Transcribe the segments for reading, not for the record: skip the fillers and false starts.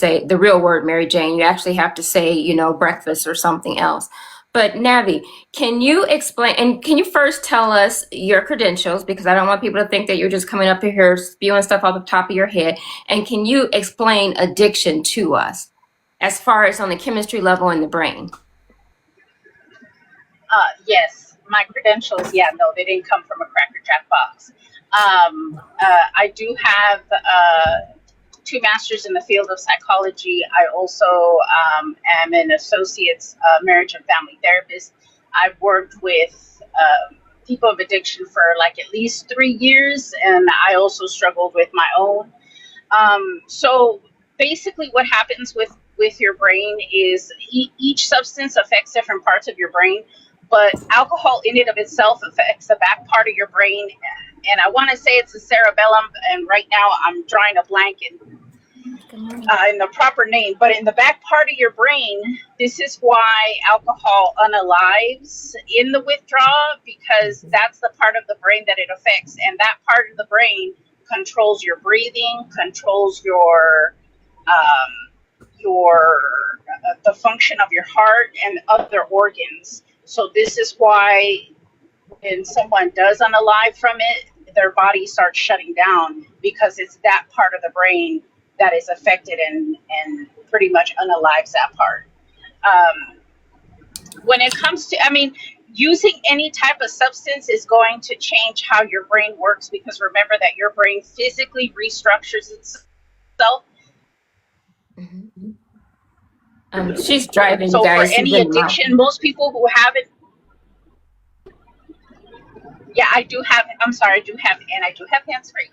say the real word, Mary Jane. You actually have to say, you know, breakfast or something else. But Navi, can you explain, and can you first tell us your credentials? Because I don't want people to think that you're just coming up here spewing stuff off the top of your head. And can you explain addiction to us as far as on the chemistry level in the brain? Yes, my credentials, yeah, no, they didn't come from a Cracker Jack box. I do have two masters in the field of psychology. I also am an associate's marriage and family therapist. I've worked with people of addiction for like at least 3 years, and I also struggled with my own. So basically, what happens with your brain is each substance affects different parts of your brain, but alcohol in and of itself affects the back part of your brain. And I want to say it's the cerebellum, and right now I'm drawing a blank in the proper name, but in the back part of your brain, this is why alcohol unalives in the withdrawal, because that's the part of the brain that it affects, and that part of the brain controls your breathing, controls the function of your heart and other organs. So this is why when someone does unalive from it, their body starts shutting down, because it's that part of the brain that is affected and pretty much unalives that part. When it comes to, using any type of substance is going to change how your brain works, because remember that your brain physically restructures itself. She's driving, so guys. For any addiction, most people who have it, yeah, I do have hands free.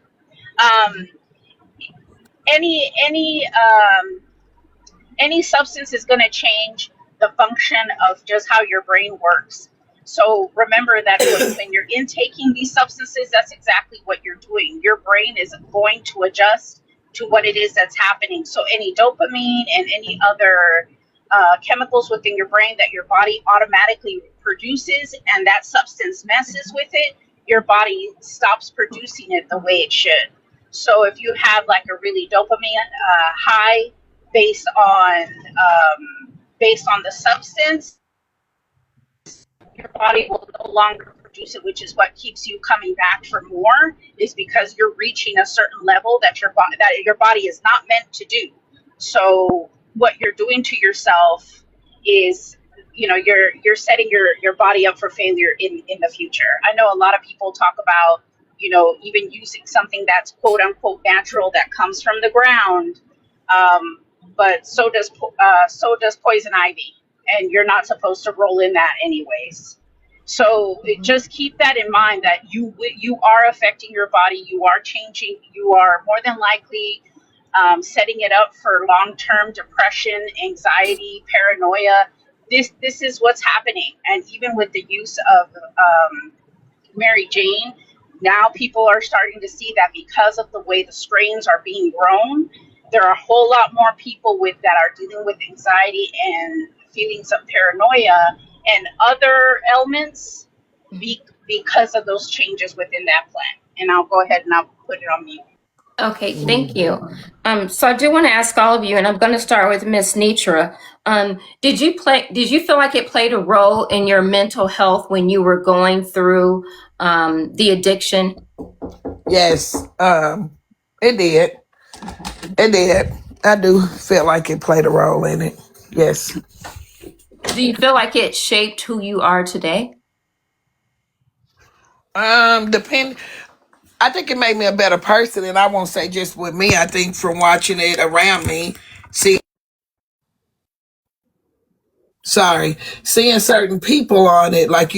Any substance is going to change the function of just how your brain works. So remember that when you're intaking these substances, that's exactly what you're doing. Your brain is going to adjust to what it is that's happening. So any dopamine and any other chemicals within your brain that your body automatically produces, and that substance messes with it, your body stops producing it the way it should. So if you have like a really dopamine high based on the substance, your body will no longer produce it, which is what keeps you coming back for more, is because you're reaching a certain level that your body is not meant to do. So what you're doing to yourself is, you're setting your body up for failure in the future. I know a lot of people talk about, even using something that's quote unquote natural that comes from the ground, but so does poison ivy, and you're not supposed to roll in that anyways. So just keep that in mind, that you are affecting your body, you are changing, you are more than likely setting it up for long-term depression, anxiety, paranoia. This is what's happening. And even with the use of Mary Jane, now people are starting to see that because of the way the strains are being grown, there are a whole lot more people that are dealing with anxiety and feelings of paranoia and other ailments because of those changes within that plant. And I'll go ahead and I'll put it on mute. Okay, thank you. So I do want to ask all of you, and I'm going to start with Miss Nitra. Did you feel like it played a role in your mental health when you were going through the addiction? Yes, it did. It did. I do feel like it played a role in it. Yes. Do you feel like it shaped who you are today? I think it made me a better person, and I won't say just with me. I think from watching it around me, seeing certain people on it, like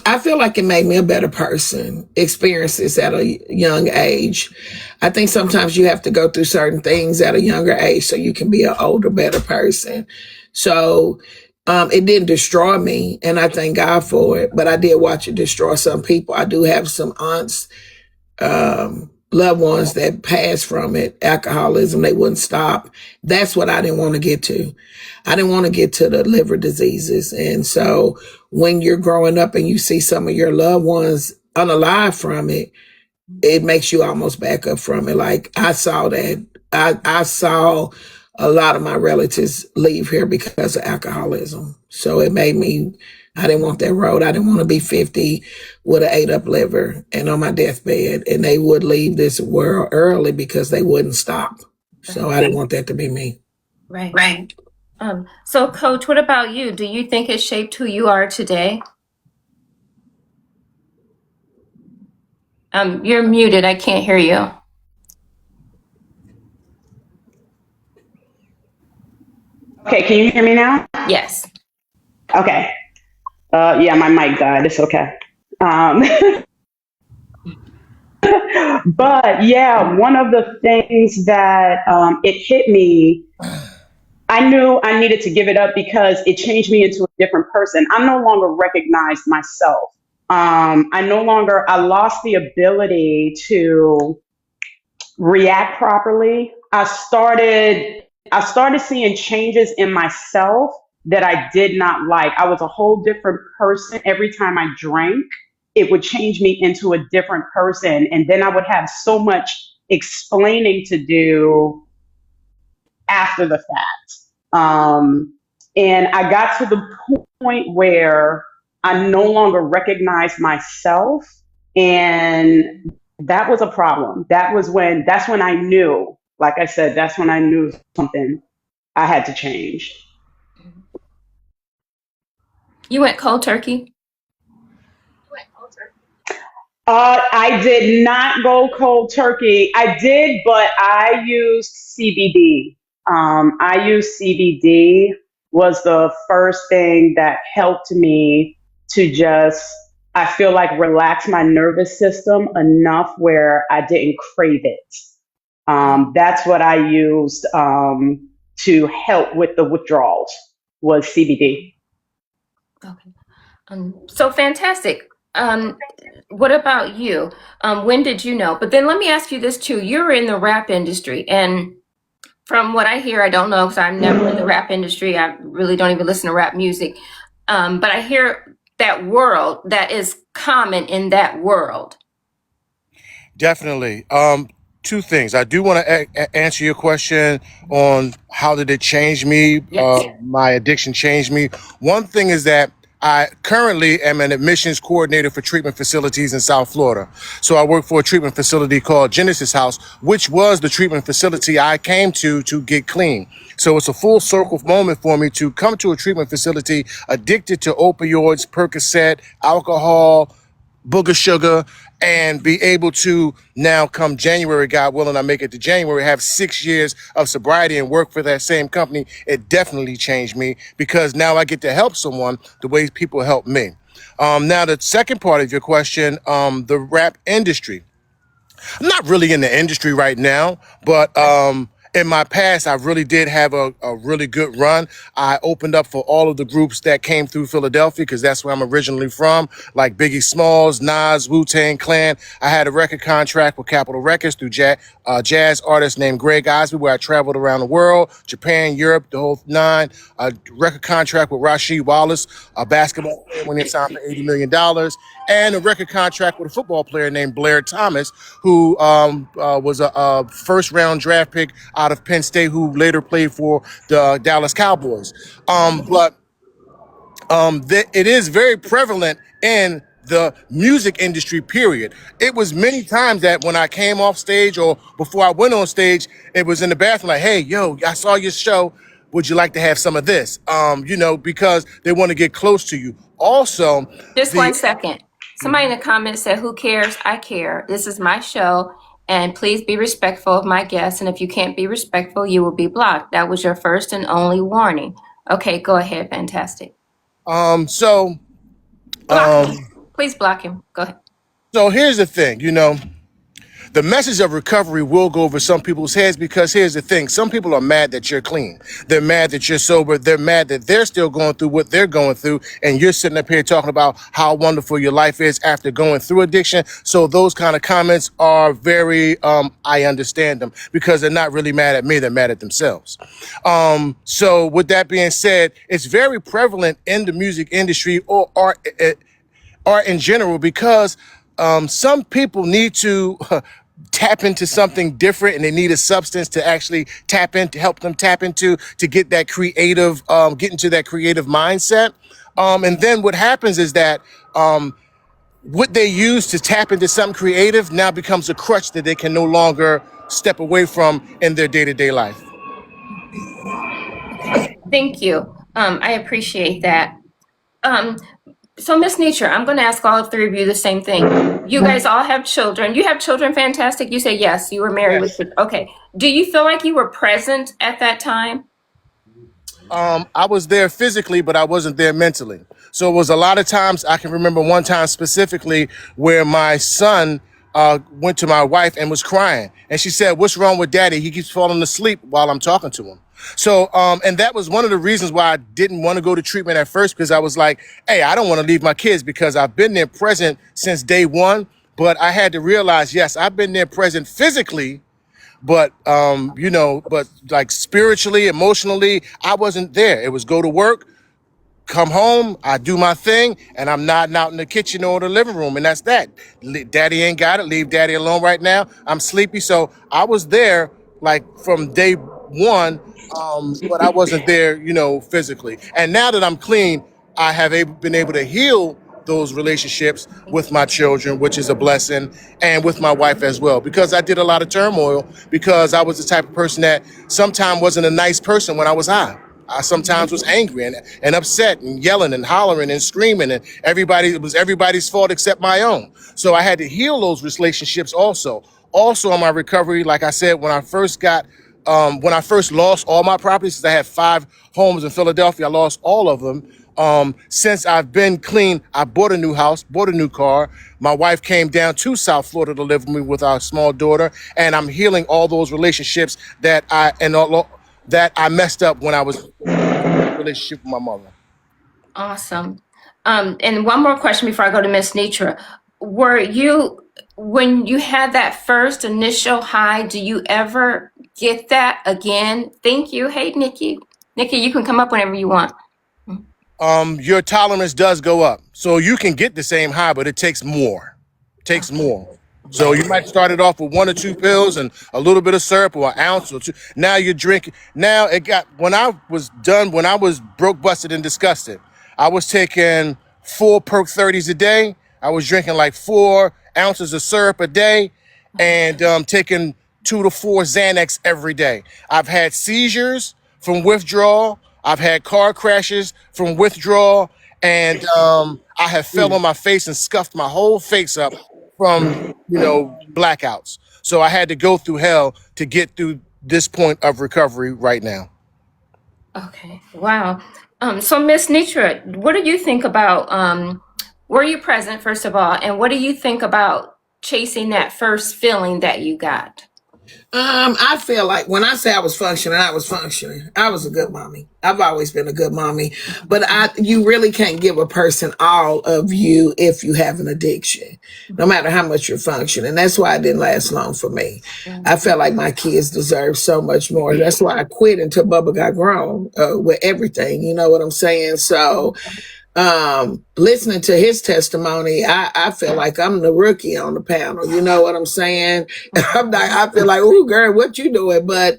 I feel like it made me a better person, experiences at a young age. I think sometimes you have to go through certain things at a younger age so you can be an older, better person. So it didn't destroy me, and I thank God for it, but I did watch it destroy some people. I do have some aunts, loved ones that passed from it, alcoholism. They wouldn't stop. That's what I didn't want to get to. I didn't want to get to the liver diseases. And so when you're growing up and you see some of your loved ones unalive from it, it makes you almost back up from it. Like I saw that I saw a lot of my relatives leave here because of alcoholism. So it made me, I didn't want that road. I didn't want to be 50 with an ate up liver and on my deathbed. And they would leave this world early because they wouldn't stop. So I didn't want that to be me. Right. So Coach, what about you? Do you think it shaped who you are today? You're muted. I can't hear you. Okay, can you hear me now? Yes. Okay. Yeah, my mic died. It's okay. Um, but yeah, one of the things that it hit me, I knew I needed to give it up because it changed me into a different person. I no longer recognized myself. I lost the ability to react properly. I started seeing changes in myself that I did not like. I was a whole different person every time I drank. It would change me into a different person, and then I would have so much explaining to do after the fact. And I got to the point where I no longer recognized myself, and that was a problem. That's when I knew, like I said, that's when I knew something I had to change. You went cold turkey? I did not go cold turkey. I did, but I used CBD. CBD was the first thing that helped me to just, I feel like, relax my nervous system enough where I didn't crave it. That's what I used to help with the withdrawals was CBD. Okay. So fantastic. What about you? When did you know? But then let me ask you this too. You're in the rap industry, and from what I hear, I don't know because I'm never in the rap industry. I really don't even listen to rap music. But I hear that world that is common in that world. Definitely. Two things. I do want to answer your question on how did it change me? Yes. My addiction changed me. One thing is that I currently am an admissions coordinator for treatment facilities in South Florida. So I work for a treatment facility called Genesis House, which was the treatment facility I came to get clean. So it's a full circle moment for me to come to a treatment facility addicted to opioids, Percocet, alcohol, booger sugar, and be able to now come January, God willing, I make it to January, have 6 years of sobriety and work for that same company. It definitely changed me because now I get to help someone the way people help me. Now, the second part of your question, the rap industry. I'm not really in the industry right now, but in my past, I really did have a really good run. I opened up for all of the groups that came through Philadelphia because that's where I'm originally from, like Biggie Smalls, Nas, Wu-Tang Clan. I had a record contract with Capitol Records through jazz artist named Greg Osby, where I traveled around the world, Japan, Europe, the whole nine. A record contract with Rasheed Wallace, a basketball player when he signed for $80 million, and a record contract with a football player named Blair Thomas, who was a first round draft pick out of Penn State, who later played for the Dallas Cowboys. But it is very prevalent in the music industry, period. It was many times that when I came off stage or before I went on stage, it was in the bathroom like, hey, yo, I saw your show. Would you like to have some of this? Because they want to get close to you. Also, Just 1 the second. Somebody in the comments said, "Who cares? I care. This is my show, and please be respectful of my guests. And if you can't be respectful, you will be blocked." That was your first and only warning. Okay, go ahead. Fantastic. so Block him. Please block him. Go ahead. so here's the thing, the message of recovery will go over some people's heads because here's the thing. Some people are mad that you're clean. They're mad that you're sober. They're mad that they're still going through what they're going through. And you're sitting up here talking about how wonderful your life is after going through addiction. So those kind of comments are very, I understand them because they're not really mad at me. They're mad at themselves. So with that being said, it's very prevalent in the music industry or art in general because some people need to tap into something different and they need a substance to actually tap into, help them tap into, to get that creative, get into that creative mindset. And then what happens is that what they use to tap into something creative now becomes a crutch that they can no longer step away from in their day-to-day life. Okay, thank you. I appreciate that. Um, so Miss Nature, I'm going to ask all three of you the same thing. You guys all have children. You have children, fantastic. You say yes, you were married with Yes. children. Okay. Do you feel like you were present at that time? I was there physically, but I wasn't there mentally. So it was a lot of times. I can remember one time specifically where my son went to my wife and was crying, and she said, "What's wrong with Daddy? He keeps falling asleep while I'm talking to him." So, and that was one of the reasons why I didn't want to go to treatment at first, because I was like, "Hey, I don't want to leave my kids because I've been there present since day one." But I had to realize, yes, I've been there present physically, but but like spiritually, emotionally, I wasn't there. It was go to work, come home, I do my thing, and I'm nodding out in the kitchen or the living room, and that's that. Daddy ain't got it. Leave Daddy alone right now. I'm sleepy. So I was there like from day one, but I wasn't there, physically. And now that I'm clean, I have been able to heal those relationships with my children, which is a blessing, and with my wife as well, because I did a lot of turmoil, because I was the type of person that sometimes wasn't a nice person when I was high. I sometimes was angry and upset and yelling and hollering and screaming, and it was everybody's fault except my own. So I had to heal those relationships also. Also in my recovery, like I said, when I first lost all my properties, 'cause I had 5 homes in Philadelphia, I lost all of them. Since I've been clean, I bought a new house, bought a new car. My wife came down to South Florida to live with me with our small daughter, and I'm healing all those relationships that I messed up when I was in a relationship with my mother. Awesome. And one more question before I go to Miss Nitra. When you had that first initial high, do you ever get that again? Thank you. Hey, Nikki. Nikki, you can come up whenever you want. Your tolerance does go up. So you can get the same high, but it takes more. It takes more. So you might start it off with 1 or 2 pills and a little bit of syrup, or an ounce or two. Now you're drinking. Now when I was done, when I was broke, busted, and disgusted, I was taking 4 Perk 30s a day. I was drinking like 4 ounces of syrup a day, and taking 2 to 4 Xanax every day. I've had seizures from withdrawal. I've had car crashes from withdrawal, and I have fell on my face and scuffed my whole face up from blackouts. So I had to go through hell to get through this point of recovery right now. Okay. Wow. So Miss Nitra, what do you think about were you present, first of all, and what do you think about chasing that first feeling that you got? I feel like when I say I was functioning, I was functioning. I was a good mommy. I've always been a good mommy, but you really can't give a person all of you if you have an addiction, no matter how much you're functioning. That's why it didn't last long for me. I felt like my kids deserve so much more. That's why I quit until Bubba got grown with everything. You know what I'm saying? So, listening to his testimony, I feel like I'm the rookie on the panel. You know what I'm saying? I feel like, oh girl, what you doing? But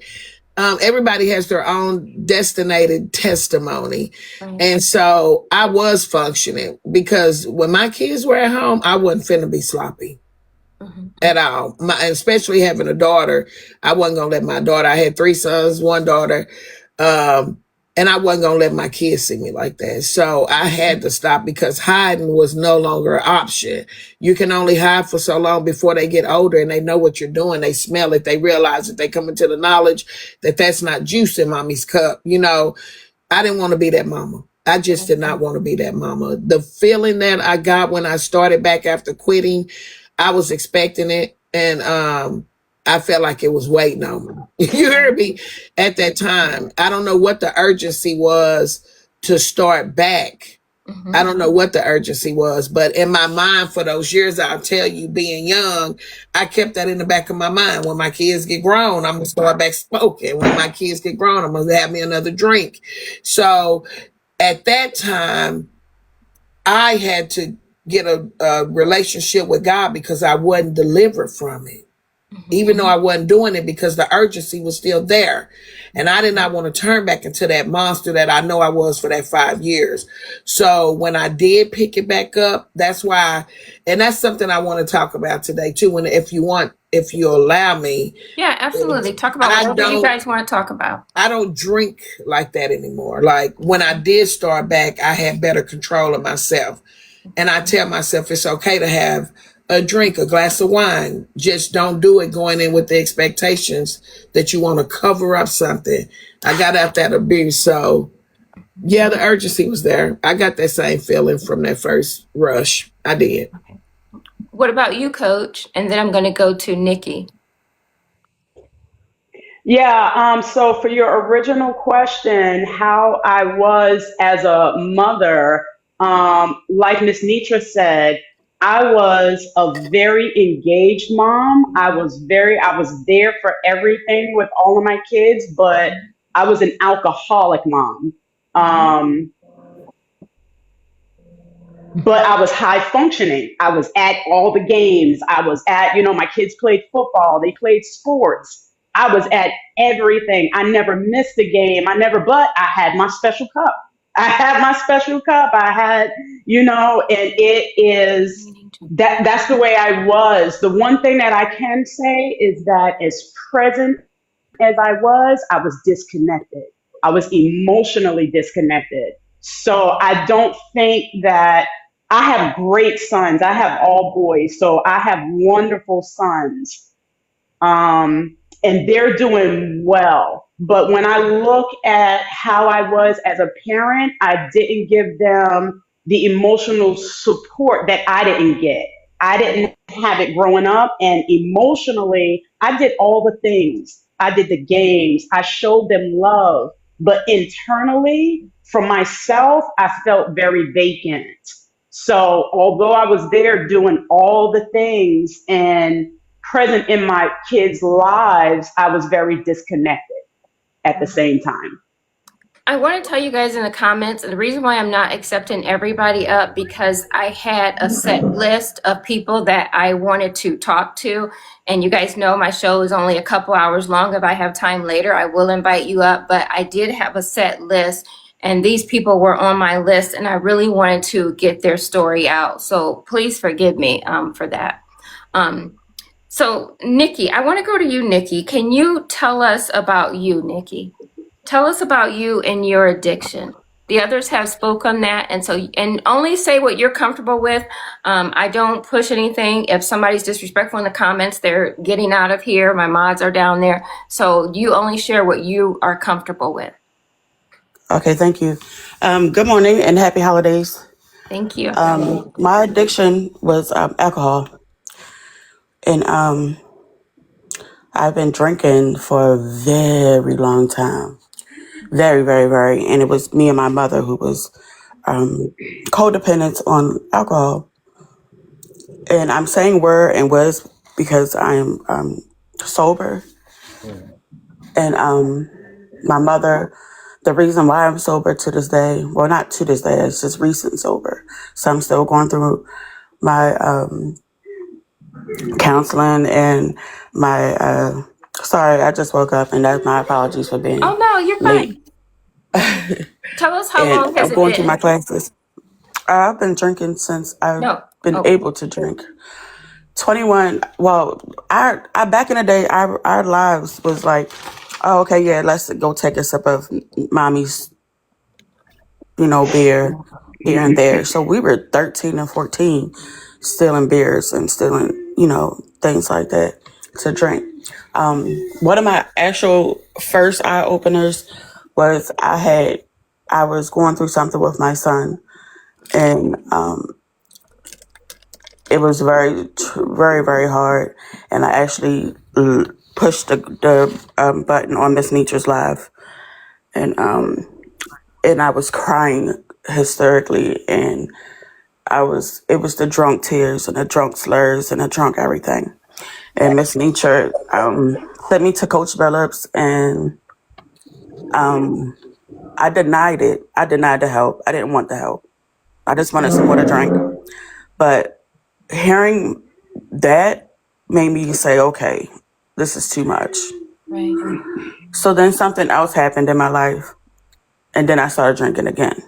everybody has their own destinated testimony. And so I was functioning, because when my kids were at home, I wasn't finna be sloppy at all. Especially having a daughter, I wasn't gonna let my daughter. I had 3 sons, 1 daughter. And I wasn't going to let my kids see me like that. So I had to stop, because hiding was no longer an option. You can only hide for so long before they get older and they know what you're doing. They smell it. They realize that they come into the knowledge that that's not juice in mommy's cup. I didn't want to be that mama. I just did not want to be that mama. The feeling that I got when I started back after quitting, I was expecting it. And, I felt like it was waiting on me. You heard me at that time. I don't know what the urgency was to start back. I don't know what the urgency was, but in my mind for those years, I'll tell you, being young, I kept that in the back of my mind. When my kids get grown, I'm going to start back smoking. When my kids get grown, I'm going to have me another drink. So at that time, I had to get a relationship with God, because I wasn't delivered from it. even though I wasn't doing it because the urgency was still there. And I did not want to turn back into that monster that I know I was for that 5 years. So when I did pick it back up, that's why, and that's something I want to talk about today too. When, if you allow me, Yeah, absolutely. Talk about I whatever you don't, guys want to talk about. I don't drink like that anymore. Like when I did start back, I had better control of myself. And I tell myself it's okay to have a drink, a glass of wine. Just don't do it going in with the expectations that you want to cover up something. I got out that abuse. So yeah, the urgency was there. I got that same feeling from that first rush. I did. What about you, Coach? And then I'm going to go to Nikki. Yeah, so for your original question, how I was as a mother, like Miss Nitra said, I was a very engaged mom. I was there for everything with all of my kids, but I was an alcoholic mom. Um, but I was high functioning. I was at all the games. I was at, my kids played football, they played sports. I was at everything. I never missed a game. But I had my special cup. I had my special cup. I had, and it is that's the way I was. The one thing that I can say is that as present as I was disconnected. I was emotionally disconnected. So I don't think that I have great sons. I have all boys. So I have wonderful sons. And they're doing well. But when I look at how I was as a parent, I didn't give them the emotional support that I didn't get. I didn't have it growing up. And emotionally, I did all the things. I did the games. I showed them love. But internally, for myself, I felt very vacant. So although I was there doing all the things and present in my kids' lives, I was very disconnected at the same time. I want to tell you guys in the comments, and the reason why I'm not accepting everybody up because I had a set list of people that I wanted to talk to. And you guys know my show is only a couple hours long. If I have time later, I will invite you up. But I did have a set list, and these people were on my list, and I really wanted to get their story out. So please forgive me for that. So Nikki, I want to go to you, Nikki. Can you tell us about you, Nikki? Tell us about you and your addiction. The others have spoke on that, and only say what you're comfortable with. I don't push anything. If somebody's disrespectful in the comments, they're getting out of here. My mods are down there, so you only share what you are comfortable with. Okay, thank you. Good morning and happy holidays. Thank you. My addiction was alcohol, and I've been drinking for a very long time. Very, very, very. And it was me and my mother who was codependent on alcohol. And I'm saying were and was because I'm sober. And my mother, the reason why I'm sober to this day, well, not to this day, it's just recent sober. So I'm still going through my counseling and my, sorry, I just woke up and that's my apologies for being Oh no, you're late. fine. Tell us how And long has I'm it going through my been? classes. I've been drinking since I've No. been Oh, able to drink. 21. Well, our back in the day, our lives was like, oh, okay, yeah, let's go take a sip of mommy's, beer here and there. So we were 13 and 14, stealing beers and stealing, things like that to drink. One of my actual first eye openers was I was going through something with my son, and it was very, very, very hard. And I actually pushed the button on Miss Nitra's live, and I was crying hysterically, and it was the drunk tears and the drunk slurs and the drunk everything. And Miss Nitra sent me to Coach Phillips, and I denied it. I denied the help. I didn't want the help. I just wanted someone to drink. But hearing that made me say, okay, this is too much. Right. So then something else happened in my life, and then I started drinking again.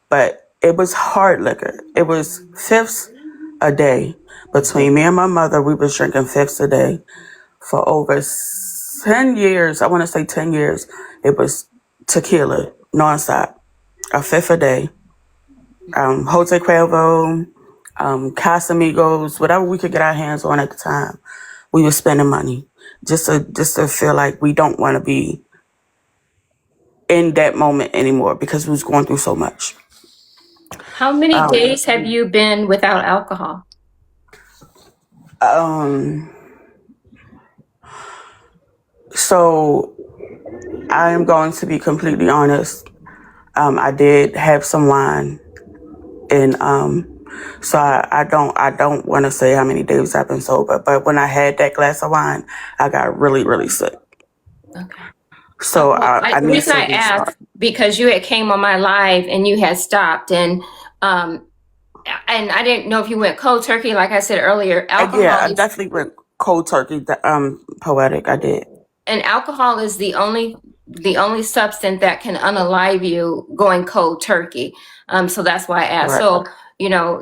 But it was hard liquor. It was fifths a day. Between me and my mother, we was drinking fifths a day for over 10 years. I want to say 10 years. It was tequila, nonstop. A fifth a day. Jose Cuervo, Casamigos, whatever we could get our hands on at the time. We were spending money just to feel like we don't want to be in that moment anymore because we was going through so much. How many days have you been without alcohol? So I am going to be completely honest. I did have some wine, and so I don't want to say how many days I've been sober. But when I had that glass of wine, I got really, really sick. Okay. So Well, I the need reason to I restart. asked, because you had came on my live and you had stopped, and I didn't know if you went cold turkey. Like I said earlier, Yeah, alcohol I is definitely went cold turkey. Poetic, I did. and alcohol is the only substance that can unalive you going cold turkey. So that's why I asked. Correct. So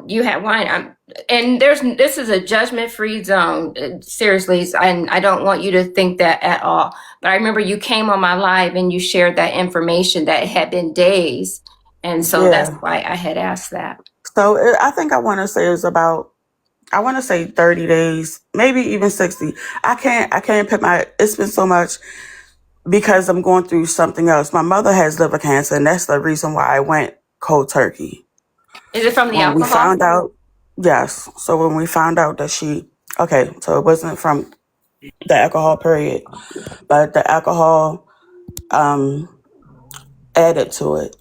you had wine. And this is a judgment-free zone. Seriously, and I don't want you to think that at all. But I remember you came on my live and you shared that information that it had been days, and so that's Yeah. why I had asked that. So I think I want to say it's about, I want to say 30 days, maybe even 60. I can't put it's been so much because I'm going through something else. My mother has liver cancer, and that's the reason why I went cold turkey. Is it from the When we alcohol? found out, yes. So when we found out that so it wasn't from the alcohol period, but the alcohol added to it.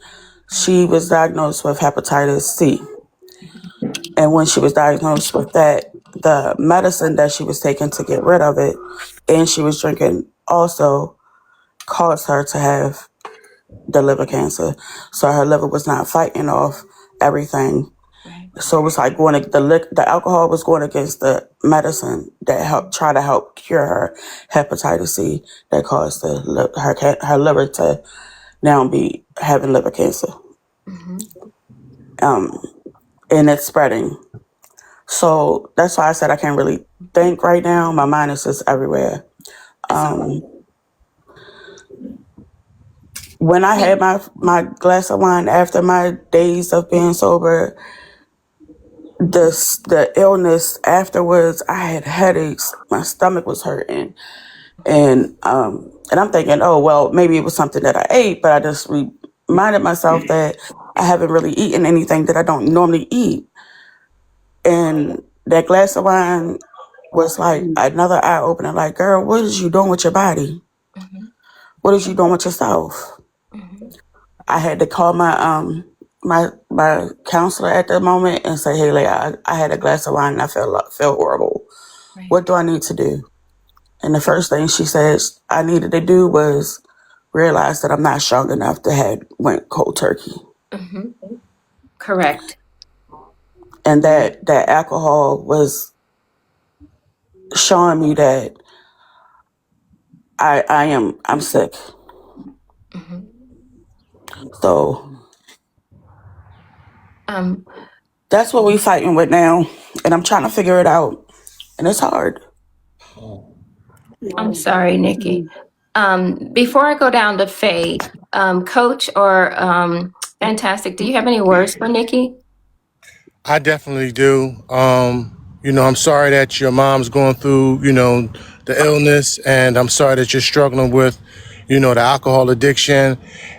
She was diagnosed with hepatitis C. And when she was diagnosed with that, the medicine that she was taking to get rid of it, and she was drinking also caused her to have the liver cancer. So her liver was not fighting off everything. Right. So it was like the alcohol was going against the medicine that helped try to help cure her hepatitis C that caused her liver to now be having liver cancer. And it's spreading. So that's why I said I can't really think right now. My mind is just everywhere. When I had my glass of wine after my days of being sober, the illness afterwards, I had headaches. My stomach was hurting, and I'm thinking, oh well, maybe it was something that I ate, but I just reminded myself that I haven't really eaten anything that I don't normally eat, and that glass of wine was like another eye opener. Like, girl, what is you doing with your body? What is you doing with yourself? I had to call my counselor at the moment and say, hey, like, I had a glass of wine and I felt horrible. Right. What do I need to do? And the first thing she says I needed to do was realize that I'm not strong enough to have went cold turkey. Correct. And that alcohol was showing me that I'm sick. So that's what we're fighting with now. And I'm trying to figure it out. And it's hard. I'm sorry, Nikki. Before I go down to Faye, Coach or Fantastic, do you have any words for Nikki? I definitely do. I'm sorry that your mom's going through, the illness, and I'm sorry that you're struggling with, the alcohol addiction.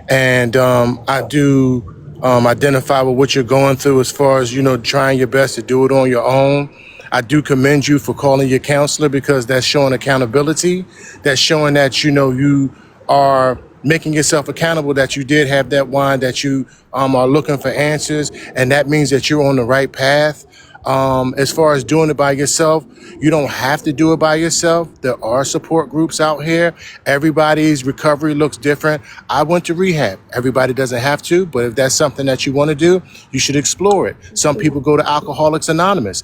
And I do identify with what you're going through as far as, trying your best to do it on your own. I do commend you for calling your counselor because that's showing accountability. That's showing that, you are making yourself accountable, that you did have that wine, that you are looking for answers, and that means that you're on the right path. As far as doing it by yourself, you don't have to do it by yourself. There are support groups out here. Everybody's recovery looks different. I went to rehab. Everybody doesn't have to, but if that's something that you want to do, you should explore it. Some people go to Alcoholics Anonymous.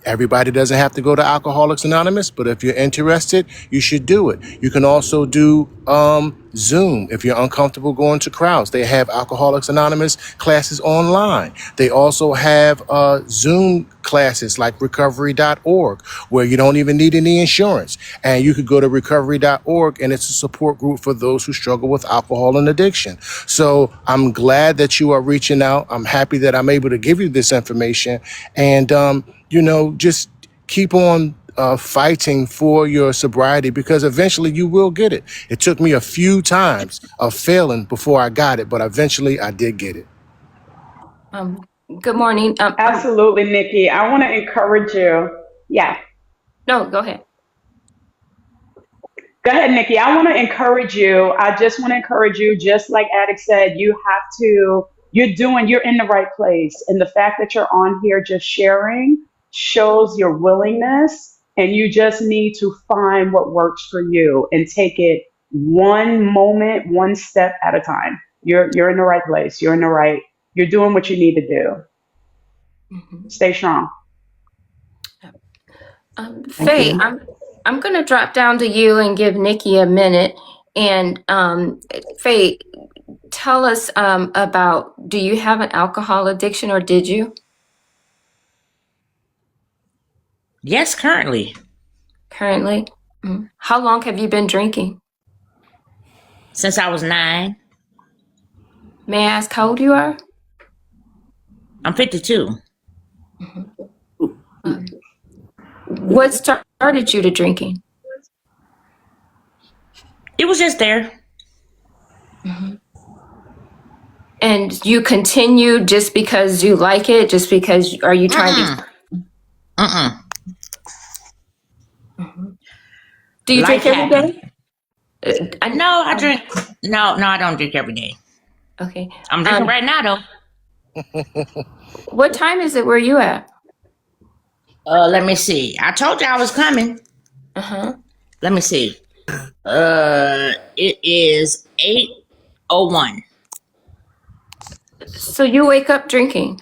Everybody doesn't have to go to Alcoholics Anonymous, but if you're interested, you should do it. You can also do Zoom if you're uncomfortable going to crowds. They have Alcoholics Anonymous classes online. They also have Zoom classes like recovery.org, where you don't even need any insurance. And you could go to recovery.org, and it's a support group for those who struggle with alcohol and addiction. So I'm glad that you are reaching out. I'm happy that I'm able to give you this information. And just keep on fighting for your sobriety, because eventually you will get it. It took me a few times of failing before I got it, but eventually I did get it. Good morning. Absolutely, Nikki. I want to encourage you. Yeah. No, go ahead. Go ahead, Nikki. I want to encourage you. I just want to encourage you, just like Addict said, you're in the right place. And the fact that you're on here just sharing shows your willingness, and you just need to find what works for you and take it one moment, one step at a time. You're in the right place. You're doing what you need to do. Mm-hmm. Stay strong. Faye, I'm going to drop down to you and give Nikki a minute. And Faye, tell us about, do you have an alcohol addiction, or did you? Yes, currently. Currently? How long have you been drinking? Since I was 9. May I ask how old you are? I'm 52. What started you to drinking? It was just there. And you continue just because you like it? Just because, are you trying to? Do you Life drink every happened. day? No, I drink. No, I don't drink every day. Okay. I'm drinking right now, though. What time is it where you at? Let me see. I told you I was coming. Let me see. It is 8:01. So you wake up drinking?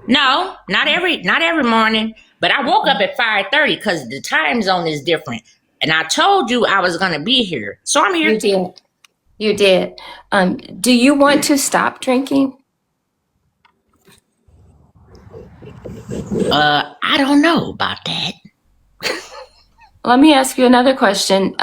No, not every morning. But I woke up at 5:30 because the time zone is different. And I told you I was gonna be here, so I'm here. You did. You did. Do you want to stop drinking? I don't know about that. Let me ask you another question.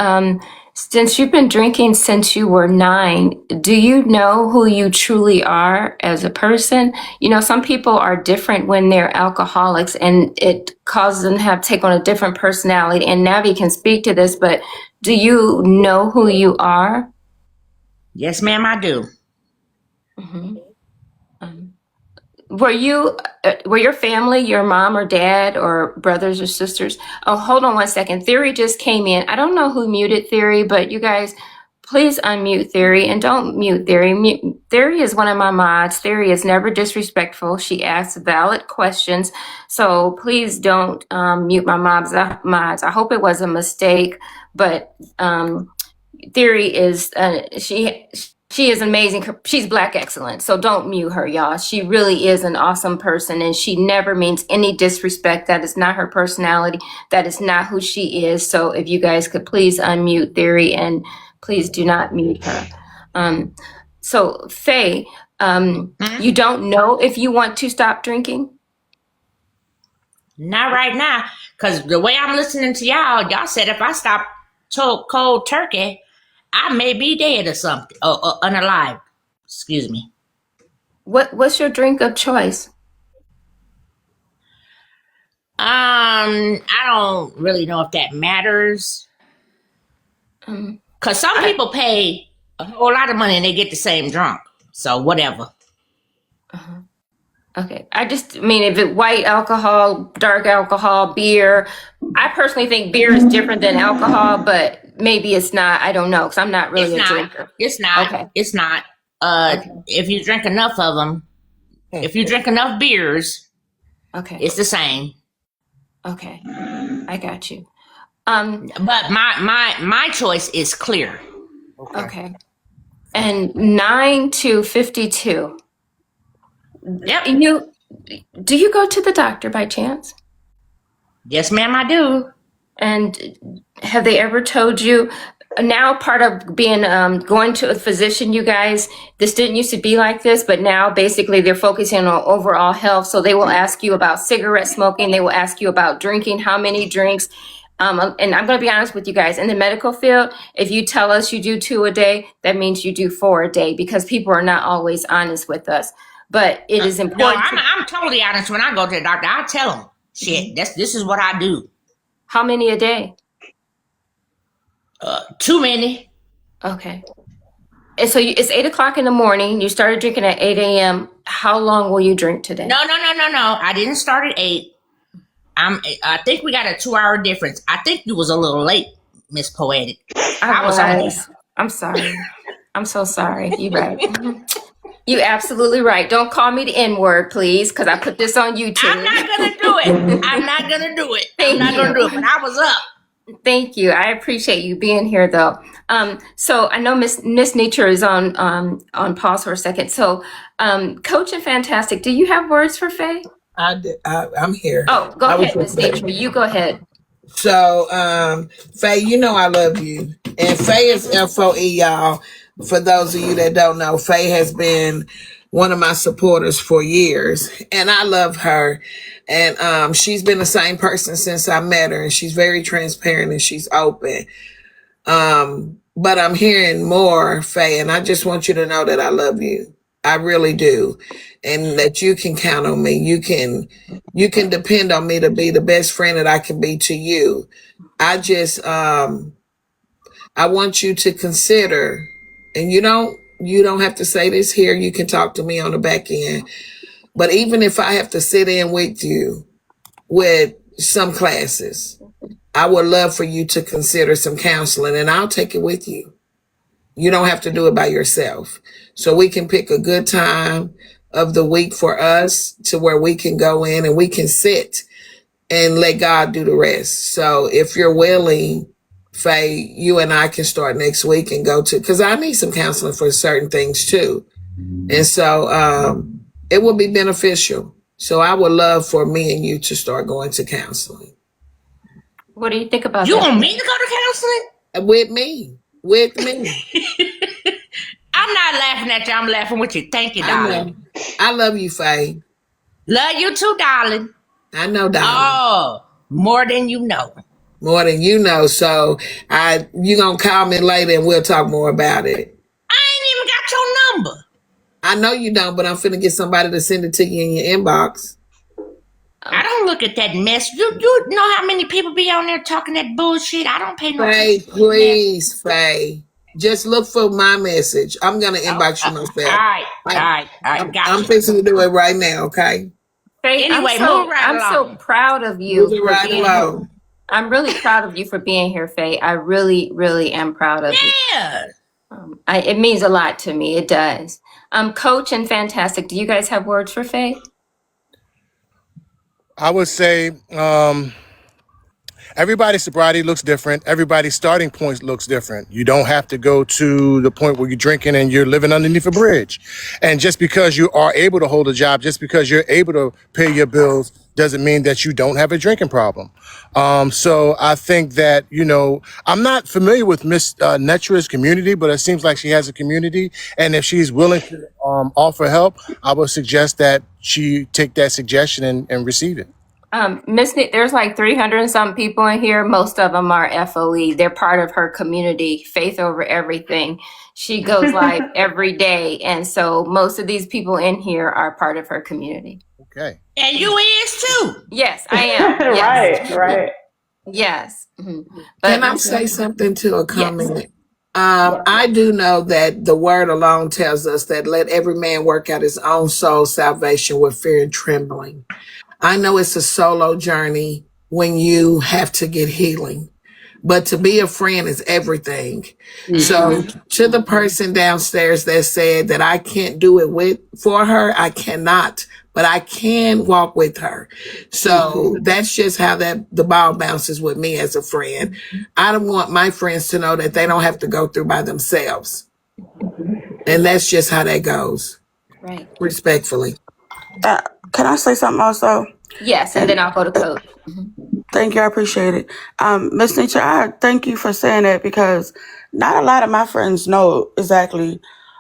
Since you've been drinking since you were 9, do you know who you truly are as a person? Some people are different when they're alcoholics, and it causes them to take on a different personality. And Navi can speak to this, but do you know who you are? Yes, ma'am, I do. Were your family, your mom or dad or brothers or sisters? Oh, hold on one second. Theory just came in. I don't know who muted Theory, but you guys, please unmute Theory, and don't mute Theory. Theory is one of my mods. Theory is never disrespectful. She asks valid questions. So please don't mute my mods. I hope it was a mistake, but Theory is, she is amazing. She's Black excellence. So don't mute her, y'all. She really is an awesome person, and she never means any disrespect. That is not her personality. That is not who she is. So if you guys could please unmute Theory, and please do not mute her. So Faye, you don't know if you want to stop drinking? Not right now, because the way I'm listening to y'all said if I stop cold turkey, I may be dead or something, or unalive. Excuse me. What's your drink of choice? I don't really know if that matters. Because some people pay a whole lot of money and they get the same drunk. So whatever. Okay. I just mean, if it's white alcohol, dark alcohol, beer. I personally think beer is different than alcohol, but maybe it's not. I don't know, because I'm not really a drinker. It's not. Okay. It's not. Okay. If you drink enough of them, if you drink enough beers, Okay. it's the same. Okay. I got you. But my choice is clear. Okay. And 9 to 52. Yep. Do you go to the doctor by chance? Yes, ma'am, I do. And have they ever told you, now part of being going to a physician, you guys, this didn't used to be like this, but now basically they're focusing on overall health. So they will ask you about cigarette smoking. They will ask you about drinking, how many drinks. And I'm going to be honest with you guys, in the medical field, if you tell us you do 2 a day, that means you do 4 a day, because people are not always honest with us. But it is No, important. I'm totally honest. When I go to the doctor, I tell them, shit, this is what I do. How many a day? Too many. Okay. And so it's 8 o'clock in the morning. You started drinking at 8 a.m. How long will you drink today? No. I didn't start at 8. I think we got a 2-hour difference. I think you was a little late, Miss Poetic. I was. I'm sorry. I'm so sorry. You're right. You absolutely right. Don't call me the N-word, please, because I put this on YouTube. I'm not gonna do it. I'm not gonna do it. But I was up. Thank you. I appreciate you being here, though. So I know Miss Nature is on pause for a second. So, Coach and Fantastic, do you have words for Faye? I'm here. Oh, go ahead, Miss Nature. You go ahead. So, Faye, you know I love you. And Faye is FOE, y'all. For those of you that don't know, Faye has been one of my supporters for years. And I love her. And she's been the same person since I met her. And she's very transparent and she's open. But I'm hearing more, Faye, and I just want you to know that I love you. I really do. And that you can count on me. You can depend on me to be the best friend that I can be to you. I just I want you to consider, and you don't have to say this here, you can talk to me on the back end. But even if I have to sit in with you with some classes, I would love for you to consider some counseling, and I'll take it with you. You don't have to do it by yourself. So we can pick a good time of the week for us to where we can go in and we can sit and let God do the rest. So if you're willing, Faye, you and I can start next week and go to, because I need some counseling for certain things too. And so it will be beneficial. So I would love for me and you to start going to counseling. What do you think about You that? want me to go to counseling? With me. I'm not laughing at you. I'm laughing with you. Thank you, darling. I love you, Faye. Love you too, darling. I know, darling. Oh, more than you know. More than you know. So you gonna call me later and we'll talk more about it. I ain't even got your number. I know you don't, but I'm finna get somebody to send it to you in your inbox. I don't look at that mess. You know how many people be on there talking that bullshit? I don't pay no Faye, attention. please, Faye. Just look for my message. I'm gonna inbox you myself. All right. Gotcha. I'm fixing to do it right now, okay? Faye, Anyway, I'm so proud of you. Moving right along. I'm really proud of you for being here, Faye. I really, really am proud of you. Yeah. It means a lot to me. It does. Coach and Fantastic, do you guys have words for Faye? I would say everybody's sobriety looks different. Everybody's starting point looks different. You don't have to go to the point where you're drinking and you're living underneath a bridge. And just because you are able to hold a job, just because you're able to pay your bills, doesn't mean that you don't have a drinking problem. So I think that, I'm not familiar with Miss Netra's community, but it seems like she has a community. And if she's willing to offer help, I would suggest that she take that suggestion and receive it. There's like 300 and some people in here. Most of them are FOE. They're part of her community, Faith Over Everything. She goes live every day. And so most of these people in here are part of her community. Okay. And you is too. Yes, I am. Yes. Right. Yes. Mm-hmm. Can I say something to a comment? Yes. I do know that the word alone tells us that let every man work out his own soul salvation with fear and trembling. I know it's a solo journey when you have to get healing, but to be a friend is everything. Mm-hmm. So to the person downstairs that said that I can't do it for her, I cannot, but I can walk with her. So that's just how the ball bounces with me as a friend. I don't want my friends to know that they don't have to go through by themselves. And that's just how that goes. Right. Respectfully. Can I say something also? Yes, and then I'll go to Coach. Mm-hmm. Thank you. I appreciate it. Miss Nietzsche, I thank you for saying that because not a lot of my friends know exactly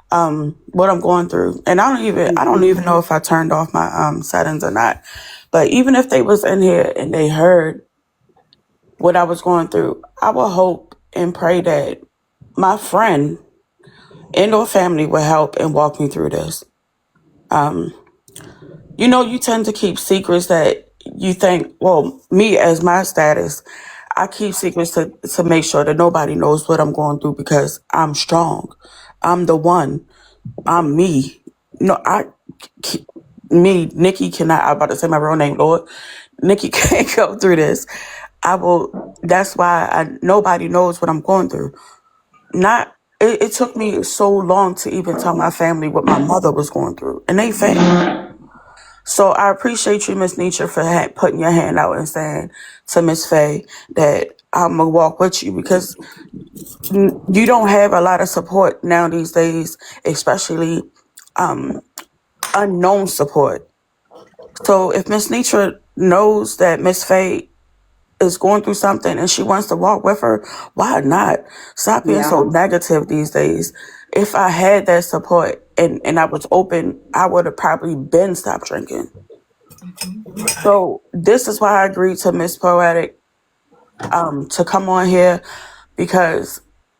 what I'm going through. And I don't even know if I turned off my settings or not. But even if they was in here and they heard what I was going through, I will hope and pray that my friend and or family will help and walk me through this. You know, you tend to keep secrets that you think, well, me as my status, I keep secrets to make sure that nobody knows what I'm going through because I'm strong. I'm the one. I'm me. No, Nikki cannot, I'm about to say my real name, Lord. Nikki can't go through this. That's why nobody knows what I'm going through. It took me so long to even tell my family what my mother was going through. And they family. So I appreciate you, Miss Nietzsche, for putting your hand out and saying to Miss Faye that I'm going to walk with you because you don't have a lot of support now these days, especially unknown support. So if Miss Nietzsche knows that Miss Faye is going through something and she wants to walk with her, why not? Stop being so negative these days. If I had that support and I was open, I would have probably been stopped drinking. So this is why I agreed to Miss Poetic to come on here because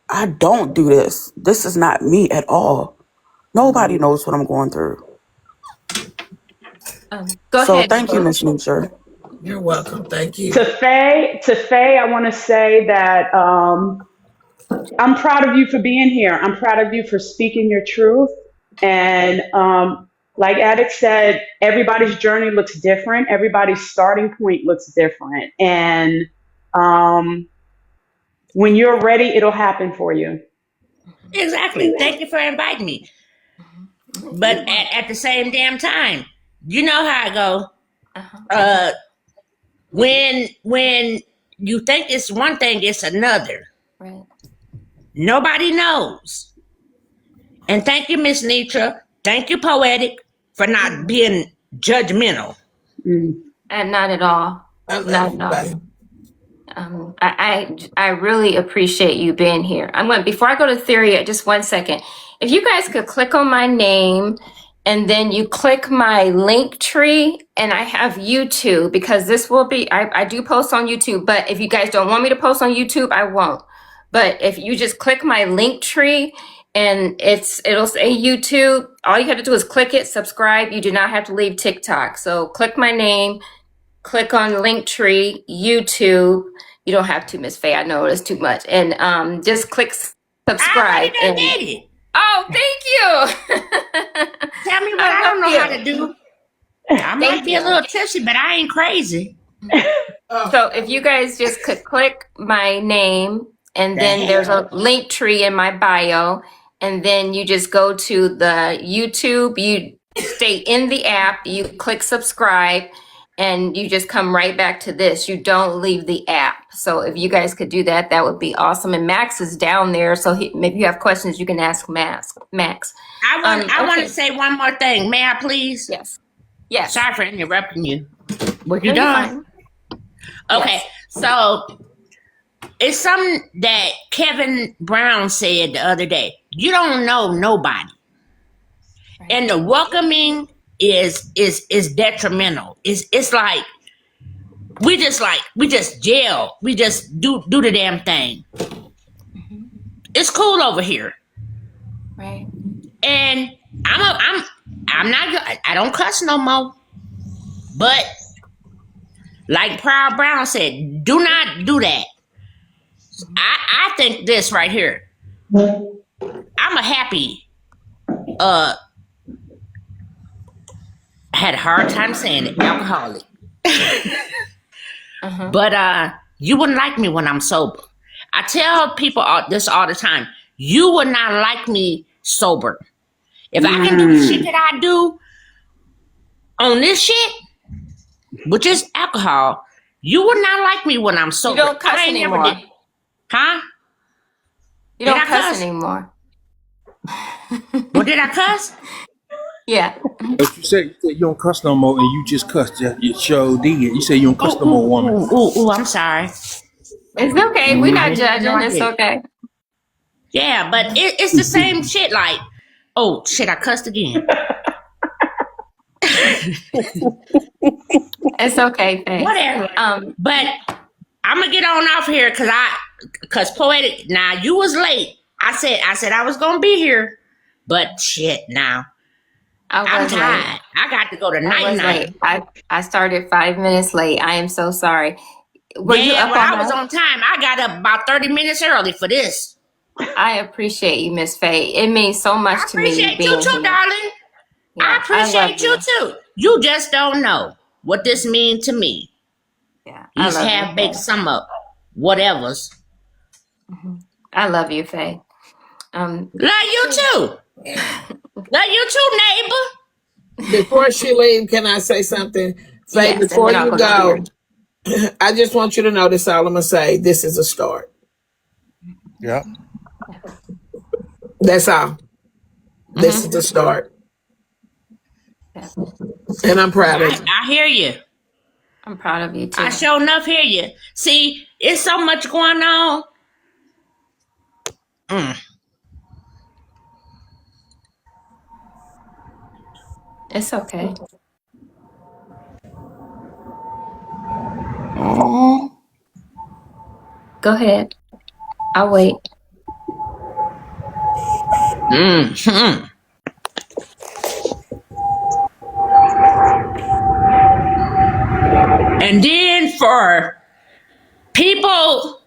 I don't do this. This is not me at all. Nobody knows what I'm going through. Go So ahead. thank you, Miss Nietzsche. You're welcome. Thank you. To Faye, I want to say that I'm proud of you for being here. I'm proud of you for speaking your truth. And like Addict said, everybody's journey looks different. Everybody's starting point looks different. And when you're ready, it'll happen for you. Exactly. Thank you for inviting me. But at the same damn time, you know how I go. Uh-huh. When you think it's one thing, it's another. Right. Nobody knows. And thank you, Miss Nietzsche. Thank you, Poetic, for not being judgmental. And not at all. I love Not you, at all. babe. I really appreciate you being here. I'm going before I go to theory, just 1 second. If you guys could click on my name and then you click my link tree and I have YouTube because this will be I do post on YouTube, but if you guys don't want me to post on YouTube, I won't. But if you just click my link tree and it'll say YouTube, all you have to do is click it, subscribe. You do not have to leave TikTok. So click my name, click on Linktree, YouTube. You don't have to, Miss Faye. I know it's too much. And just click subscribe. I already did it. Oh, thank you. Tell me what I don't know how to do. I might be a little tipsy, but I ain't crazy. So if you guys just could click my name, and then there's a link tree in my bio, and then you just go to the YouTube, you stay in the app, you click subscribe, and you just come right back to this. You don't leave the app. So if you guys could do that, that would be awesome. And Max is down there, so maybe you have questions, you can ask Max. I want to say one more thing. May I please? Yes. Yes. Sorry for interrupting you. Were you No, you're done? fine. Okay, Yes. so it's something that Kevin Brown said the other day. You don't know nobody, Right. and the welcoming is detrimental. It's like we just jail. We just do the damn thing. It's cool over here, Right. and I'm not. I don't cuss no more. But like Proud Brown said, do not do that. I think this right here. I'm a happy. I had a hard time saying it. Alcoholic. But you wouldn't like me when I'm sober. I tell people this all the time. You would not like me sober. If I can do the shit that I do on this shit, which is alcohol, you would not like me when I'm sober. You don't cuss anymore. Huh? You don't cuss anymore. Well, did I cuss? Yeah. But you said you don't cuss no more, and you just cussed. You sure did. You said you don't cuss no more, woman. Ooh, I'm sorry. It's okay. We're not judging. It's okay. Yeah, but it's the same shit. Like, oh shit, I cussed again. It's okay, Faye. Whatever. But I'm gonna get on off here because Poetic. Now you was late. I said I was gonna be here, but shit. Now I'm was tired. late. I got to go to I night was night. late. I started 5 minutes late. I am so sorry. Were you Yeah, up well, all I was night? on time. I got up about 30 minutes early for this. I appreciate you, Miss Faye. It means so I much to me appreciate you being too, here. darling. Yeah, I I love appreciate you too. You just don't know what this means to me. Yeah, I These love you, half-baked Faye. summer whatevers. I love you, Faye. Love you too. Love you too, neighbor. Before she leave, can I say something? Faye, Yes, and before then I'll you go to go, Theory. I just want you to know this all I'm going to say. This is a start. Yeah. That's all. This is the start. Yeah. And I'm proud of you. I hear you. I'm proud of you too. I sure enough hear you. See, it's so much going on. It's okay. Go ahead. I'll wait. And then for people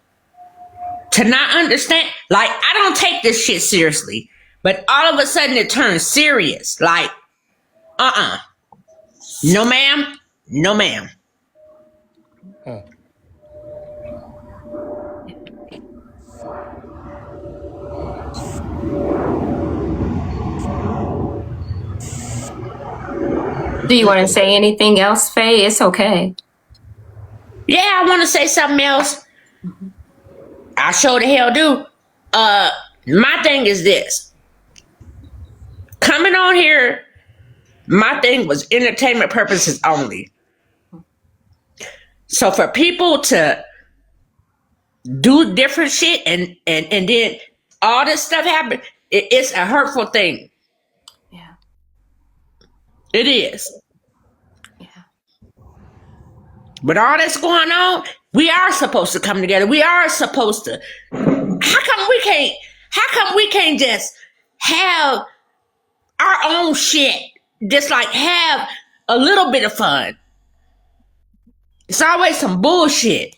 to not understand, like, I don't take this shit seriously, but all of a sudden it turns serious. Like, no ma'am, no ma'am. Do you want to say anything else, Faye? It's okay. Yeah, I want to say something else. I sure the hell do. My thing is this. Coming on here, my thing was entertainment purposes only. So for people to do different shit and then all this stuff happen, it's a hurtful thing. Yeah. It is. Yeah. But all that's going on, we are supposed to come together. We are supposed to. How come we can't just have our own shit? Just like have a little bit of fun. It's always some bullshit.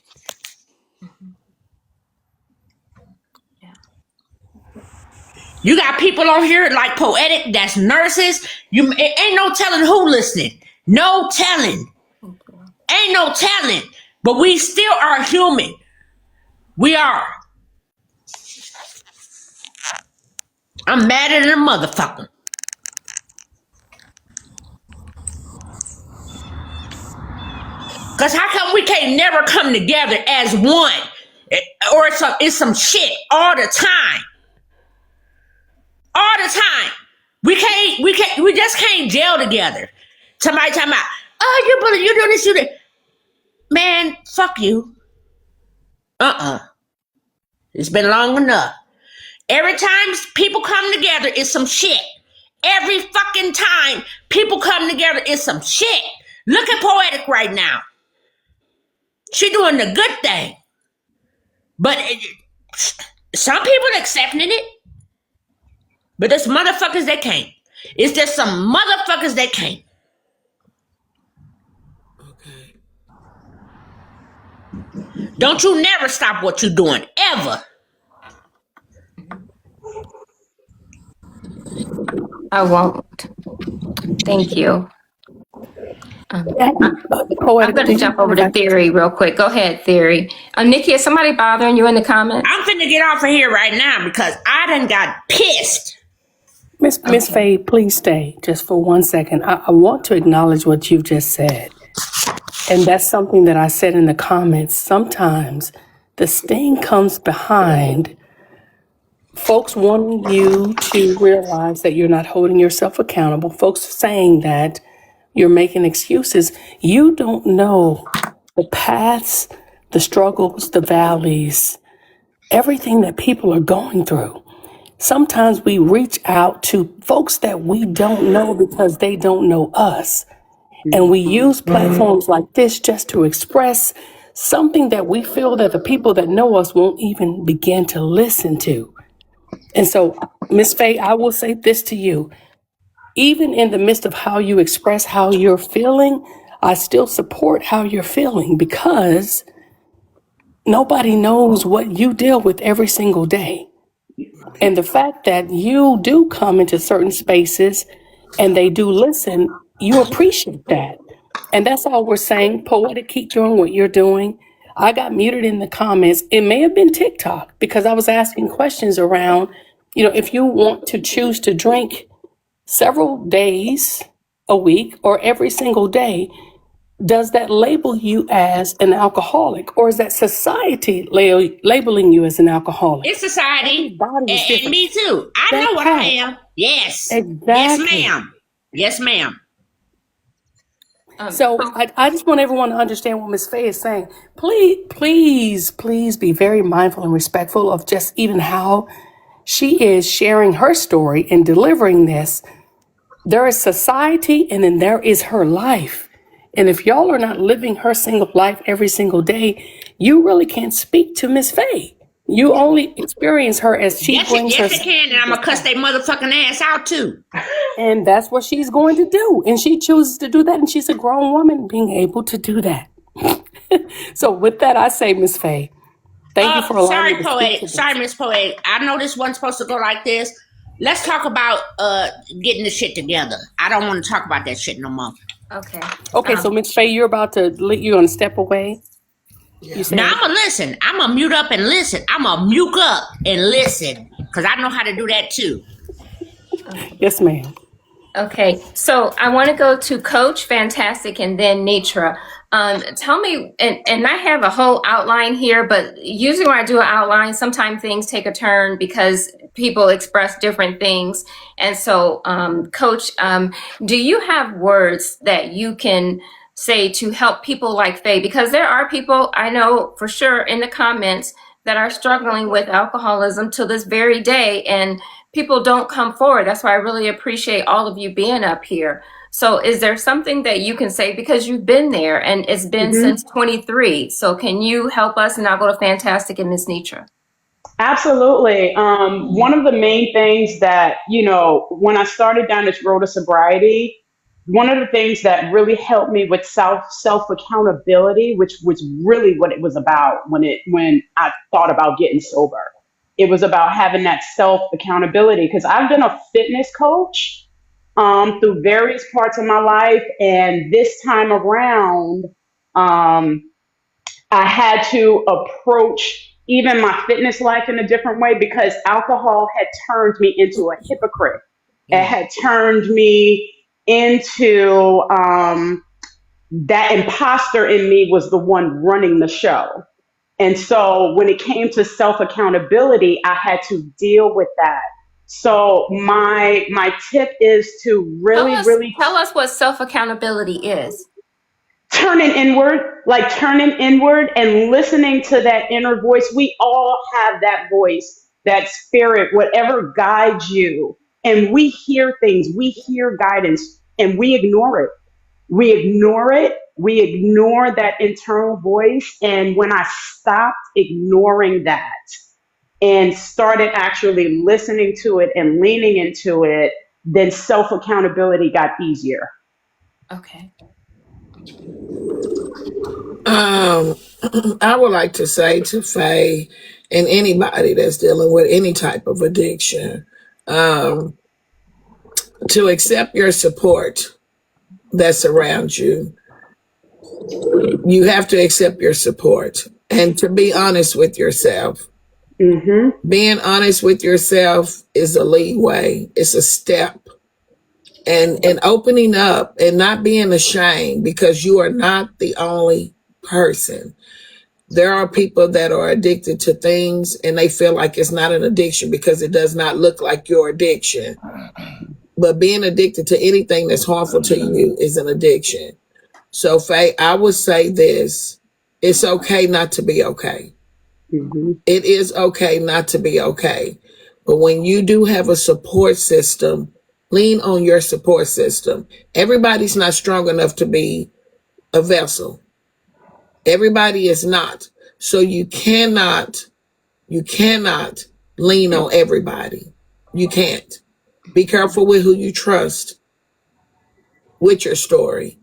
Yeah. You got people on here like Poetic, that's nurses. It ain't no telling who listening. No telling. Ain't no telling. But we still are human. We are. I'm madder than a motherfucker. Cause how come we can't never come together as one? Or it's some shit all the time. All the time. We just can't gel together. Somebody talking about, oh, you do this, you do that. Man, fuck you. It's been long enough. Every time people come together, it's some shit. Every fucking time people come together, it's some shit. Look at Poetic right now. She doing the good thing. But some people accepting it. But there's motherfuckers that can't. It's just some motherfuckers that can't. Okay. Don't you never stop what you're doing, ever. I won't. Thank you. I'm Poetic, going to jump over to Theory real quick. Go ahead, Theory. Nikki, is somebody bothering you in the comments? I'm finna get off of here right now because I done got pissed. Miss Faye, please stay just for 1 second. I want to acknowledge what you've just said. And that's something that I said in the comments. Sometimes the sting comes behind folks wanting you to realize that you're not holding yourself accountable, folks saying that you're making excuses. You don't know the paths, the struggles, the valleys, everything that people are going through. Sometimes we reach out to folks that we don't know because they don't know us. And we use platforms like this just to express something that we feel that the people that know us won't even begin to listen to. And so, Miss Faye, I will say this to you. Even in the midst of how you express how you're feeling, I still support how you're feeling because nobody knows what you deal with every single day. And the fact that you do come into certain spaces and they do listen, you appreciate that. And that's all we're saying. Poetic, keep doing what you're doing. I got muted in the comments. It may have been TikTok because I was asking questions around, if you want to choose to drink several days a week or every single day, does that label you as an alcoholic, or is that society labeling you as an alcoholic? It's society. Everybody is And different. me too. I That know what I part. am. Yes. Yes, Exactly. ma'am. Yes, ma'am. So I just want everyone to understand what Ms. Faye is saying. Please be very mindful and respectful of just even how she is sharing her story and delivering this. There is society and then there is her life. And if y'all are not living her single life every single day, you really can't speak to Miss Faye. You only experience her as she brings her. Yes, I can. And I'm going to cuss their motherfucking ass out too. And that's what she's going to do. And she chooses to do that. And she's a grown woman being able to do that. So with that, I say, Miss Faye, thank you for allowing me to speak to this. Sorry, Miss Poetic. I know this wasn't supposed to go like this. Let's talk about getting the shit together. I don't want to talk about that shit no more. Okay. Okay, so Miss Faye, you're about to, you're going to step away? Yeah. You said? Now I'm going to listen. I'm going to mute up and listen. I'm going to mute up and listen because I know how to do that too. Yes, ma'am. Okay, so I want to go to Coach Fantastic and then Nitra. Tell me, and I have a whole outline here, but usually when I do an outline, sometimes things take a turn because people express different things. And so, Coach, do you have words that you can say to help people like Faye? Because there are people I know for sure in the comments that are struggling with alcoholism to this very day, and people don't come forward. That's why I really appreciate all of you being up here. So is there something that you can say, because you've been there and it's been since 23. So can you help us? And I'll go to Fantastic and Miss Nitra. Absolutely. One of the main things that, when I started down this road of sobriety, one of the things that really helped me with self accountability, which was really what it was about when I thought about getting sober. It was about having that self accountability, because I've been a fitness coach through various parts of my life, and this time around, I had to approach even my fitness life in a different way, because alcohol had turned me into a hypocrite. It had turned me into that imposter in me was the one running the show. And so when it came to self accountability, I had to deal with that. So my tip is to really tell us what self accountability is. turning inward and listening to that inner voice. We all have that voice, that spirit, whatever guides you. And we hear things, we hear guidance, and we ignore it. We ignore that internal voice. And when I stopped ignoring that and started actually listening to it and leaning into it, then self accountability got easier. Okay. I would like to say to Faye and anybody that's dealing with any type of addiction, to accept your support that surrounds you. You have to accept your support and to be honest with yourself. Mm-hmm. Being honest with yourself is a leeway. It's a step. And opening up and not being ashamed, because you are not the only person. There are people that are addicted to things and they feel like it's not an addiction because it does not look like your addiction. But being addicted to anything that's harmful to you is an addiction. So, Faye, I would say this: it's okay not to be okay. Mm-hmm. It is okay not to be okay. But when you do have a support system, lean on your support system. Everybody's not strong enough to be a vessel. Everybody is not. So you cannot lean on everybody. You can't. Be careful with who you trust with your story.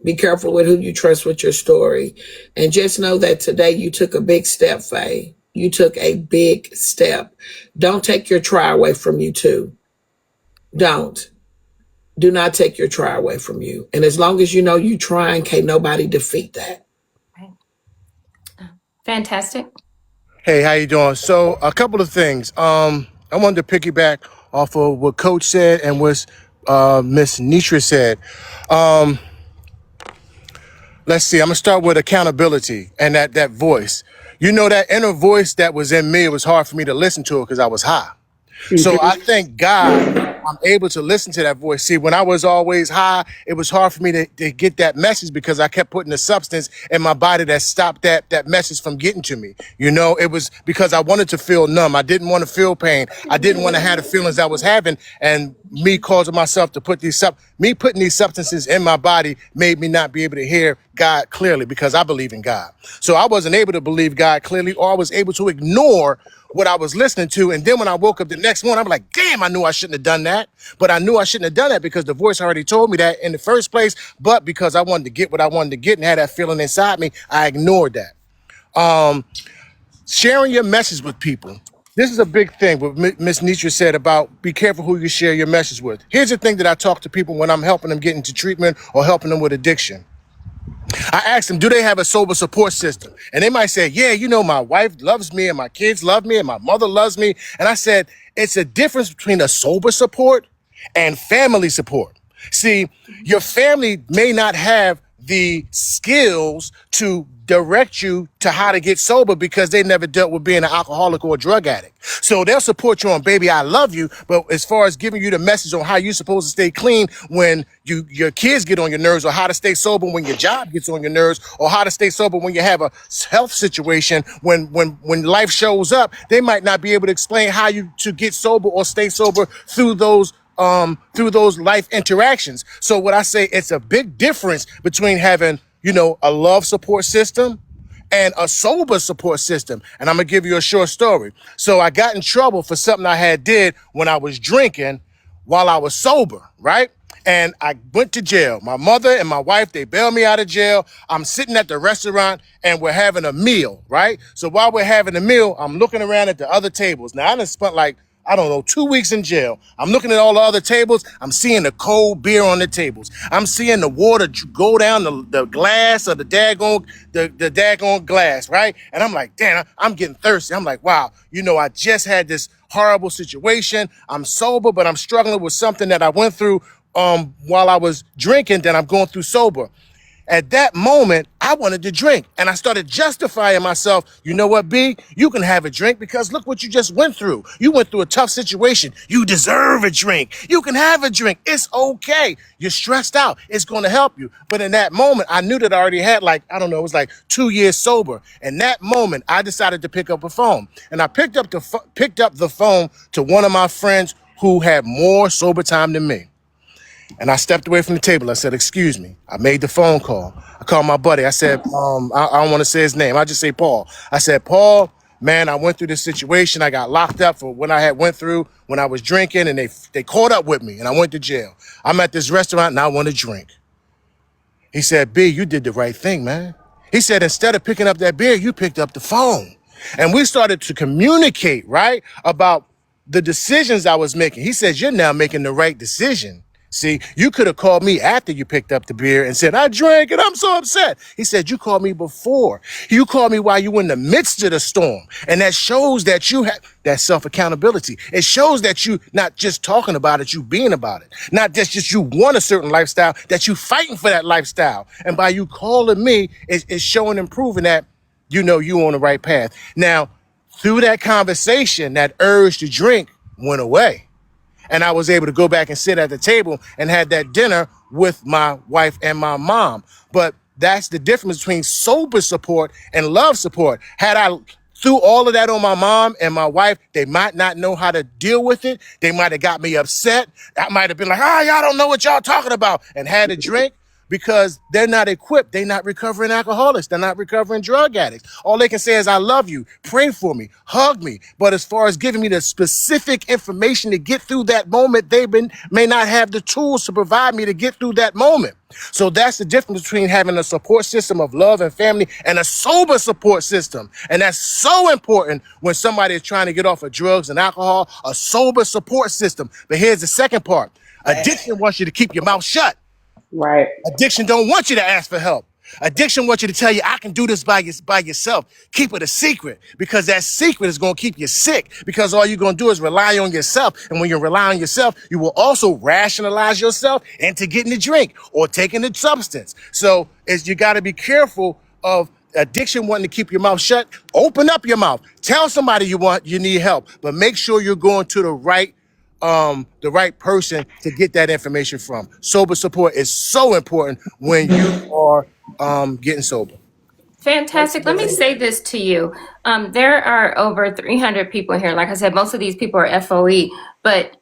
Be careful with who you trust with your story. And just know that today you took a big step, Faye. You took a big step. Don't take your try away from you, too. Don't. Do not take your try away from you. And as long as you know you're trying, can't nobody defeat that. Fantastic. Hey, how you doing? So a couple of things. I wanted to piggyback off of what Coach said and what Miss Nitra said. Let's see. I'm gonna start with accountability and that voice. You know, that inner voice that was in me. It was hard for me to listen to it because I was high. So I thank God I'm able to listen to that voice. See, when I was always high, it was hard for me to get that message because I kept putting the substance in my body that stopped that message from getting to me. You know, it was because I wanted to feel numb. I didn't want to feel pain. I didn't want to have the feelings I was having. And me causing myself to putting these substances in my body made me not be able to hear God clearly because I believe in God. So I wasn't able to believe God clearly, or I was able to ignore what I was listening to. And then when I woke up the next morning, I'm like, damn, I knew I shouldn't have done that. But I knew I shouldn't have done that because the voice already told me that in the first place. But because I wanted to get what I wanted to get and had that feeling inside me, I ignored that. Sharing your message with people. This is a big thing, what Miss Nitra said about be careful who you share your message with. Here's the thing that I talk to people when I'm helping them get into treatment or helping them with addiction. I asked them, do they have a sober support system? And they might say, yeah, you know, my wife loves me and my kids love me and my mother loves me. And I said, it's a difference between a sober support and family support. See, your family may not have the skills to direct you to how to get sober because they never dealt with being an alcoholic or a drug addict. So they'll support you on, baby, I love you. But as far as giving you the message on how you're supposed to stay clean when your kids get on your nerves, or how to stay sober when your job gets on your nerves, or how to stay sober when you have a health situation, when life shows up, they might not be able to explain how you to get sober or stay sober through those life interactions. So what I say, it's a big difference between having, you know, a love support system and a sober support system. And I'm gonna give you a short story. So I got in trouble for something I had did when I was drinking while I was sober, right? And I went to jail. My mother and my wife, they bailed me out of jail. I'm sitting at the restaurant and we're having a meal, right? So while we're having a meal, I'm looking around at the other tables. Now I done spent like, I don't know, 2 weeks in jail. I'm looking at all the other tables. I'm seeing the cold beer on the tables. I'm seeing the water go down the glass of the daggone glass, right? And I'm like, damn, I'm getting thirsty. I'm like, wow, you know, I just had this horrible situation. I'm sober, but I'm struggling with something that I went through while I was drinking that I'm going through sober. At that moment, I wanted to drink, and I started justifying myself. You know what, B? You can have a drink because look what you just went through. You went through a tough situation. You deserve a drink. You can have a drink. It's okay. You're stressed out. It's going to help you. But in that moment, I knew that I already had it was like 2 years sober. In that moment, I decided to pick up a phone, and I picked up the phone to one of my friends who had more sober time than me. And I stepped away from the table. I said, excuse me. I made the phone call. I called my buddy. I said, I don't want to say his name. I just say Paul. I said, Paul, man, I went through this situation. I got locked up for what I had went through when I was drinking, and they caught up with me, and I went to jail. I'm at this restaurant, and I want to drink. He said, B, you did the right thing, man. He said, instead of picking up that beer, you picked up the phone. And we started to communicate, right, about the decisions I was making. He says, you're now making the right decision. See, you could have called me after you picked up the beer and said, I drank and I'm so upset. He said, you called me before. You called me while you were in the midst of the storm. And that shows that you have that self-accountability. It shows that you not just talking about it, you being about it. Not just you want a certain lifestyle, that you fighting for that lifestyle. And by you calling me, it's showing and proving that you know you on the right path. Now, through that conversation, that urge to drink went away. And I was able to go back and sit at the table and had that dinner with my wife and my mom. But that's the difference between sober support and love support. Had I threw all of that on my mom and my wife, they might not know how to deal with it. They might have got me upset. I might have been like, y'all don't know what y'all talking about, and had a drink, because they're not equipped. They're not recovering alcoholics. They're not recovering drug addicts. All they can say is, I love you, pray for me, hug me. But as far as giving me the specific information to get through that moment, may not have the tools to provide me to get through that moment. So that's the difference between having a support system of love and family and a sober support system. And that's so important when somebody is trying to get off of drugs and alcohol, a sober support system. But here's the second part. Addiction wants you to keep your mouth shut. Right. Addiction don't want you to ask for help. Addiction wants you to tell you, I can do this by yourself. Keep it a secret, because that secret is going to keep you sick, because all you're going to do is rely on yourself. And when you rely on yourself, you will also rationalize yourself into getting the drink or taking the substance. So you got to be careful of addiction wanting to keep your mouth shut. Open up your mouth. Tell somebody you need help, but make sure you're going to the right person to get that information from. Sober support is so important when you are getting sober. Fantastic. Let me say this to you. There are over 300 people here. Like I said, most of these people are FOE, but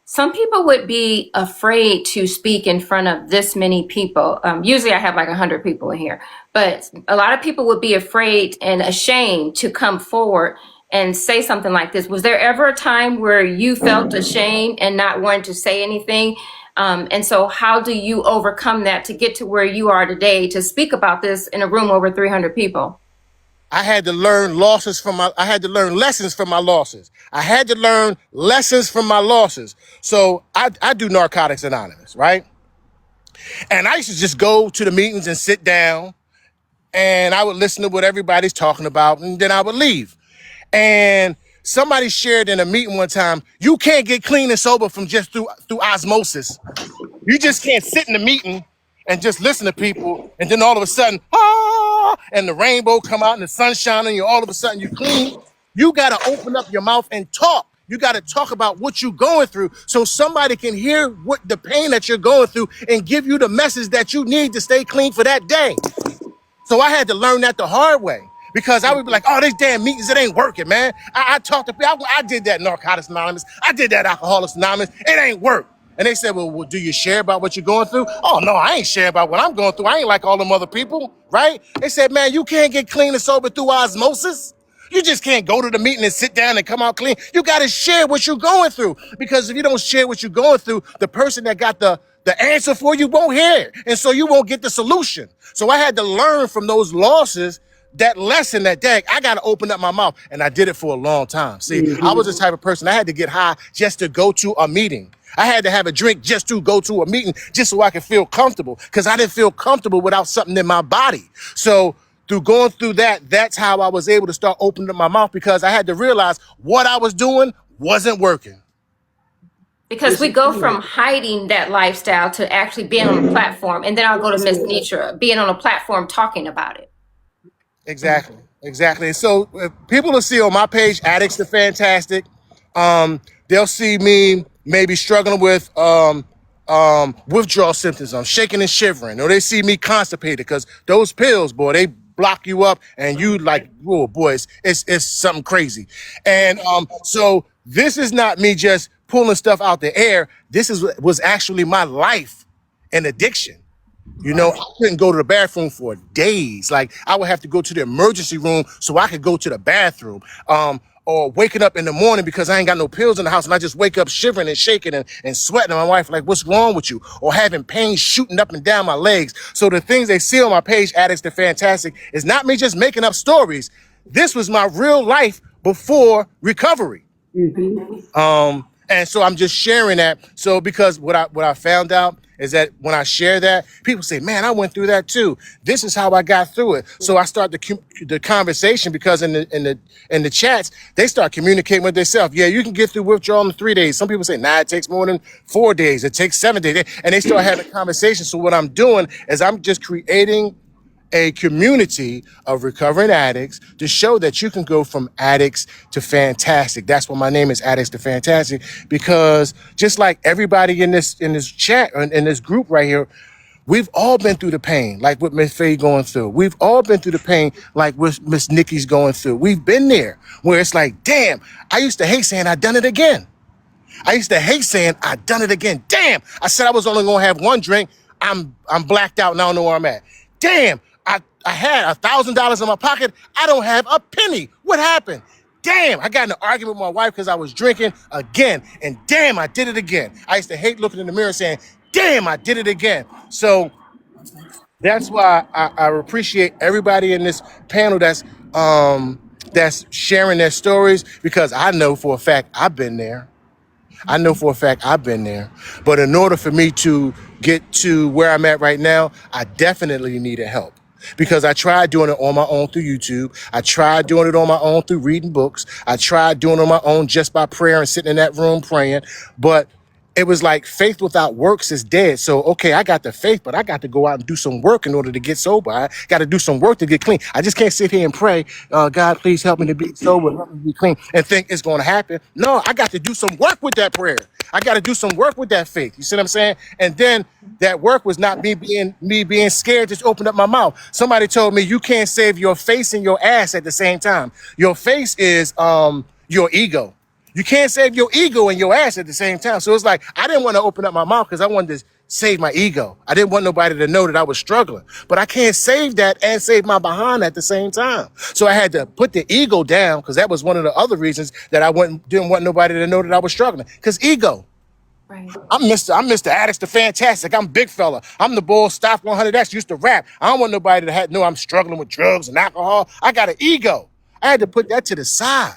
some people would be afraid to speak in front of this many people. Usually I have like 100 people in here, but a lot of people would be afraid and ashamed to come forward and say something like this. Was there ever a time where you felt ashamed and not wanting to say anything? And so how do you overcome that to get to where you are today to speak about this in a room over 300 people? I had to learn lessons from my losses. I had to learn lessons from my losses. So I do Narcotics Anonymous, right? And I used to just go to the meetings and sit down, and I would listen to what everybody's talking about, and then I would leave. And somebody shared in a meeting one time, you can't get clean and sober from just through osmosis. You just can't sit in the meeting and just listen to people, and then all of a sudden, and the rainbow come out and the sun shining, you all of a sudden you clean. You got to open up your mouth and talk. You got to talk about what you're going through so somebody can hear what the pain that you're going through and give you the message that you need to stay clean for that day. So I had to learn that the hard way, because I would be like, these damn meetings, it ain't working, man. I talked to people. I did that Narcotics Anonymous. I did that Alcoholics Anonymous. It ain't work. And they said, well, do you share about what you're going through? Oh, no, I ain't share about what I'm going through. I ain't like all them other people, right? They said, man, you can't get clean and sober through osmosis. You just can't go to the meeting and sit down and come out clean. You got to share what you're going through, because if you don't share what you're going through, the person that got the answer for you won't hear it. And so you won't get the solution. So I had to learn from those losses, that lesson, that day, I got to open up my mouth. And I did it for a long time. See, I was the type of person, I had to get high just to go to a meeting. I had to have a drink just to go to a meeting, just so I could feel comfortable, because I didn't feel comfortable without something in my body. So through going through that, that's how I was able to start opening up my mouth, because I had to realize what I was doing wasn't working. Because we go from hiding that lifestyle to actually being on a platform. And then I'll go to Miss Nitra, being on a platform talking about it. Exactly. So people will see on my page, Addicts to Fantastic, they'll see me maybe struggling with withdrawal symptoms. I'm shaking and shivering, or they see me constipated, because those pills, boy, they block you up, and you like, oh boy, it's something crazy. And so this is not me just pulling stuff out the air. This was actually my life and addiction. You know, I couldn't go to the bathroom for days. Like, I would have to go to the emergency room so I could go to the bathroom. Or waking up in the morning because I ain't got no pills in the house, and I just wake up shivering and shaking and sweating. And my wife like, what's wrong with you? Or having pain shooting up and down my legs. So the things they see on my page, Addicts to Fantastic, is not me just making up stories. This was my real life before recovery. And so I'm just sharing that. So because what I found out is that when I share that, people say, man, I went through that too. This is how I got through it. So I start the conversation, because in the chats, they start communicating with themselves. Yeah, you can get through withdrawal in 3 days. Some people say, nah, it takes more than 4 days. It takes 7 days. And they start having conversations. So what I'm doing is I'm just creating a community of recovering addicts to show that you can go from addicts to fantastic. That's why my name is Addicts to Fantastic, because just like everybody in this chat, in this group right here, we've all been through the pain, like what Miss Faye going through. We've all been through the pain, like what Miss Nikki's going through. We've been there where it's like, damn, I used to hate saying I done it again. I used to hate saying I done it again. Damn, I said I was only gonna have one drink. I'm blacked out and I don't know where I'm at. Damn, I had $1,000 in my pocket. I don't have a penny. What happened? Damn, I got in an argument with my wife because I was drinking again. And damn, I did it again. I used to hate looking in the mirror saying, damn, I did it again. So that's why I appreciate everybody in this panel that's sharing their stories, because I know for a fact I've been there. I know for a fact I've been there. But in order for me to get to where I'm at right now, I definitely needed help. Because I tried doing it on my own through YouTube. I tried doing it on my own through reading books. I tried doing it on my own just by prayer and sitting in that room praying. But it was like faith without works is dead. So, okay, I got the faith, but I got to go out and do some work in order to get sober. I got to do some work to get clean. I just can't sit here and pray, God, please help me to be sober, help me to be clean, and think it's going to happen. No, I got to do some work with that prayer. I got to do some work with that faith. You see what I'm saying? And then that work was not me being scared to open up my mouth. Somebody told me you can't save your face and your ass at the same time. Your face is your ego. You can't save your ego and your ass at the same time. So it's like, I didn't want to open up my mouth because I wanted to save my ego. I didn't want nobody to know that I was struggling. But I can't save that and save my behind at the same time. So I had to put the ego down, because that was one of the other reasons that I didn't want nobody to know that I was struggling. Because ego. Right. I'm Mr. Addicts to Fantastic. I'm big fella. I'm the bull Stop 100X used to rap. I don't want nobody to know I'm struggling with drugs and alcohol. I got an ego. I had to put that to the side.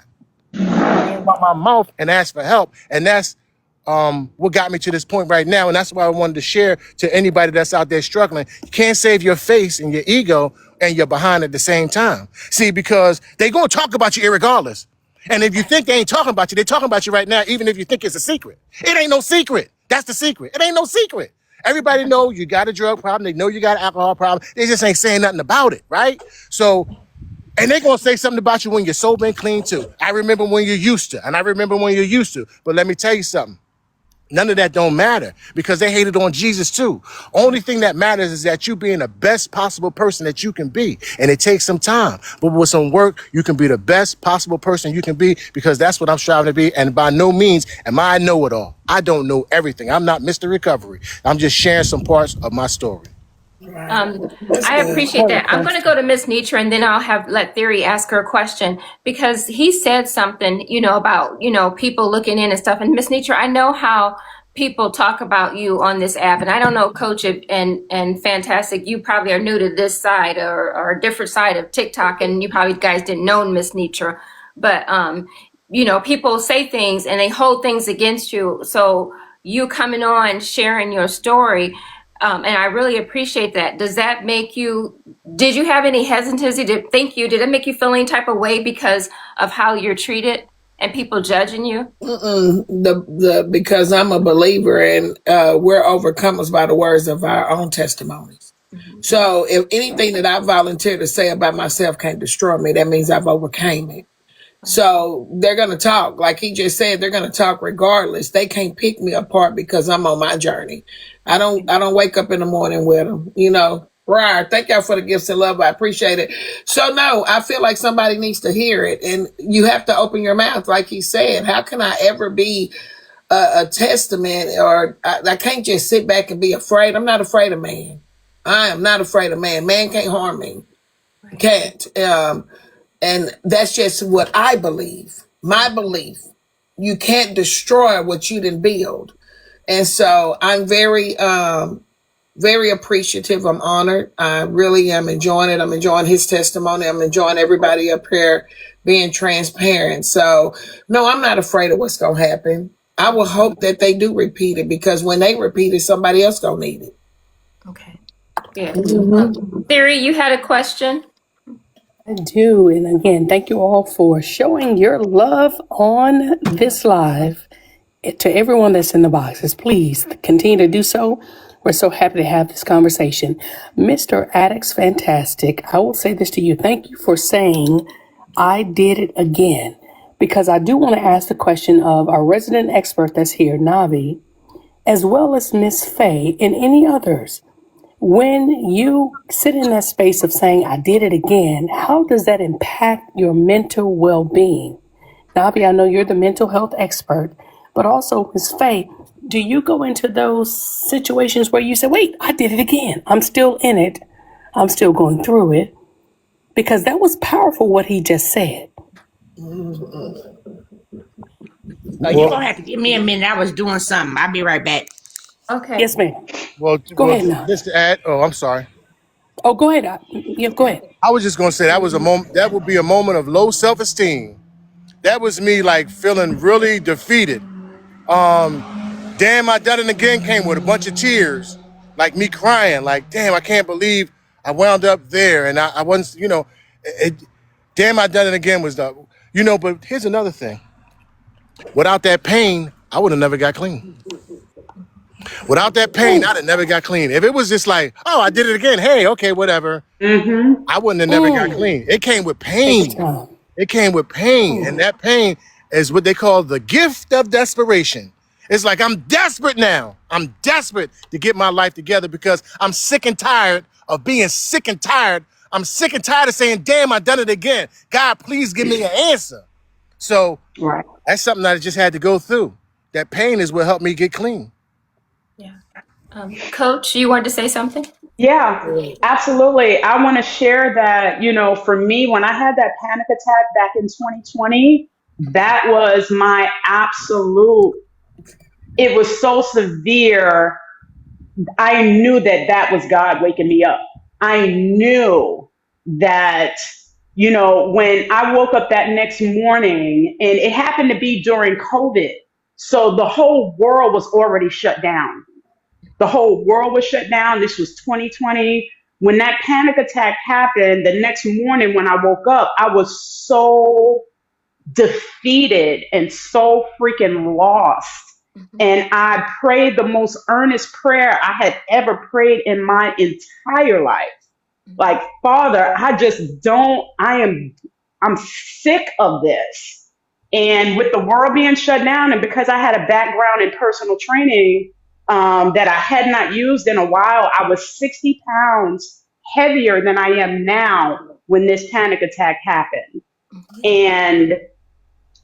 About my mouth and ask for help, and that's what got me to this point right now. And that's why I wanted to share to anybody that's out there struggling. You can't save your face and your ego and your behind at the same time. See, because they gonna talk about you irregardless. And if you think they ain't talking about you, they're talking about you right now, even if you think it's a secret. It ain't no secret. That's the secret. It ain't no secret. Everybody know you got a drug problem. They know you got an alcohol problem. They just ain't saying nothing about it, right? So, and they're going to say something about you when you're sober and clean too. I remember when you used to, and I remember when you used to. But let me tell you something. None of that don't matter, because they hated on Jesus too. Only thing that matters is that you being the best possible person that you can be. And it takes some time. But with some work, you can be the best possible person you can be, because that's what I'm striving to be. And by no means am I know-it-all. I don't know everything. I'm not Mr. Recovery. I'm just sharing some parts of my story. I appreciate that. I'm going to go to Miss Nitra, and then I'll let Theory ask her a question, because he said something, about, people looking in and stuff. And Miss Nitra, I know how people talk about you on this app, and I don't know, Coach and Fantastic, you probably are new to this side or a different side of TikTok, and you probably guys didn't know Miss Nitra, but people say things and they hold things against you. So you coming on, sharing your story. And I really appreciate that. Does that make you, did you have any hesitancy did it make you feel any type of way because of how you're treated and people judging you? Because I'm a believer, and we're overcomers by the words of our own testimonies. Mm-hmm. So if anything that I volunteer to say about myself can't destroy me, that means I've overcame it. So they're going to talk. Like he just said, they're going to talk regardless. They can't pick me apart because I'm on my journey. I don't wake up in the morning with them, Briar, thank y'all for the gifts and love. I appreciate it. So no, I feel like somebody needs to hear it, and you have to open your mouth. Like he said, how can I ever be a testament, or I can't just sit back and be afraid. I'm not afraid of man. I am not afraid of man. Man can't harm me. Can't. And that's just what I believe. My belief. You can't destroy what you didn't build. And so I'm very, very appreciative. I'm honored. I really am enjoying it. I'm enjoying his testimony. I'm enjoying everybody up here being transparent. So no, I'm not afraid of what's going to happen. I will hope that they do repeat it, because when they repeat it, somebody else going to need it. Okay. Yeah. Mm-hmm. Theory, you had a question? I do. And again, thank you all for showing your love on this live. To everyone that's in the boxes, please continue to do so. We're so happy to have this conversation. Mr. Addicts Fantastic, I will say this to you. Thank you for saying, I did it again. Because I do want to ask the question of our resident expert that's here, Navi, as well as Miss Faye and any others. When you sit in that space of saying, I did it again, how does that impact your mental well-being? Navi, I know you're the mental health expert, but also Ms. Faye, do you go into those situations where you say, wait, I did it again. I'm still in it. I'm still going through it. Because that was powerful what he just said. You're going to have to give me a minute. I was doing something. I'll be right back. Okay. Yes, ma'am. Well, Go ahead now. just to add. Oh, I'm sorry. Oh, go ahead. Yeah, go ahead. I was just gonna say that was a moment. That would be a moment of low self-esteem. That was me like feeling really defeated. Damn, I done it again. Came with a bunch of tears, like me crying. Like, damn, I can't believe I wound up there, and I wasn't. Damn, I done it again was the. But here's another thing. Without that pain, I would have never got clean. Without that pain, I'd have never got clean. If it was just like, oh, I did it again. Hey, okay, whatever. I wouldn't have never got clean. It came with Take your pain. time. It came with pain. And that pain is what they call the gift of desperation. It's like, I'm desperate now. I'm desperate to get my life together because I'm sick and tired of being sick and tired. I'm sick and tired of saying, damn, I done it again. God, please give me an answer. So Right. that's something that I just had to go through. That pain is what helped me get clean. Yeah. Coach, you wanted to say something? Yeah, absolutely. I want to share that, for me, when I had that panic attack back in 2020, that was my absolute, it was so severe. I knew that that was God waking me up. I knew that, when I woke up that next morning, and it happened to be during COVID. So the whole world was already shut down. The whole world was shut down. This was 2020. When that panic attack happened, the next morning when I woke up, I was so defeated and so freaking lost. And I prayed the most earnest prayer I had ever prayed in my entire life. Like, Father, I'm sick of this. And with the world being shut down, and because I had a background in personal training that I had not used in a while, I was 60 pounds heavier than I am now when this panic attack happened. And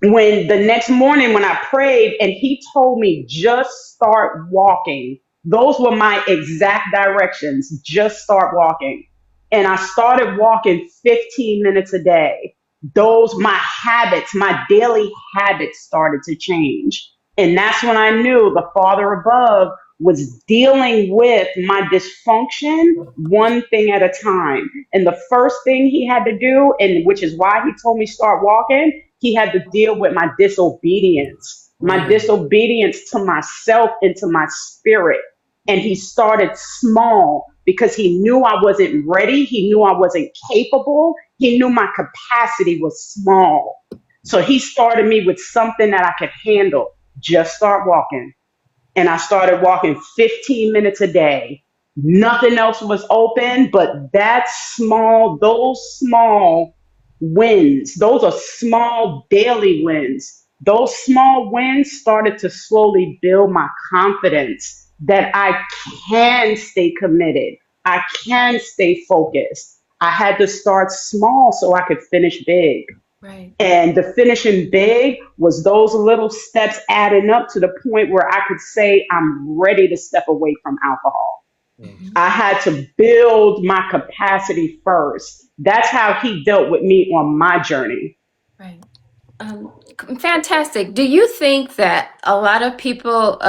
when the next morning when I prayed and he told me, just start walking, those were my exact directions. Just start walking. And I started walking 15 minutes a day. My habits, my daily habits started to change. And that's when I knew the Father above was dealing with my dysfunction one thing at a time. And the first thing he had to do, and which is why he told me start walking, he had to deal with my disobedience to myself and to my spirit. And he started small because he knew I wasn't ready. He knew I wasn't capable. He knew my capacity was small. So he started me with something that I could handle. Just start walking. And I started walking 15 minutes a day. Nothing else was open, but those small wins, those are small daily wins. Those small wins started to slowly build my confidence that I can stay committed. I can stay focused. I had to start small so I could finish big. Right. And the finishing big was those little steps adding up to the point where I could say, I'm ready to step away from alcohol. I had to build my capacity first. That's how he dealt with me on my journey. Right. Fantastic. Do you think that a lot of people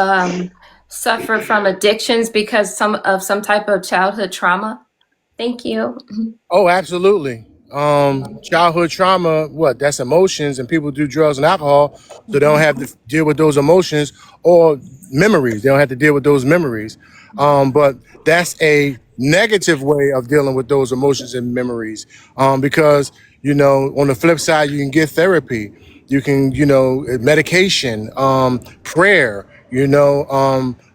suffer from addictions because some type of childhood trauma? Thank you. Oh, absolutely. Childhood trauma, that's emotions, and people do drugs and alcohol, so they don't have to deal with those emotions or memories. They don't have to deal with those memories. But that's a negative way of dealing with those emotions and memories. Because, on the flip side, you can get therapy. You can, medication, prayer,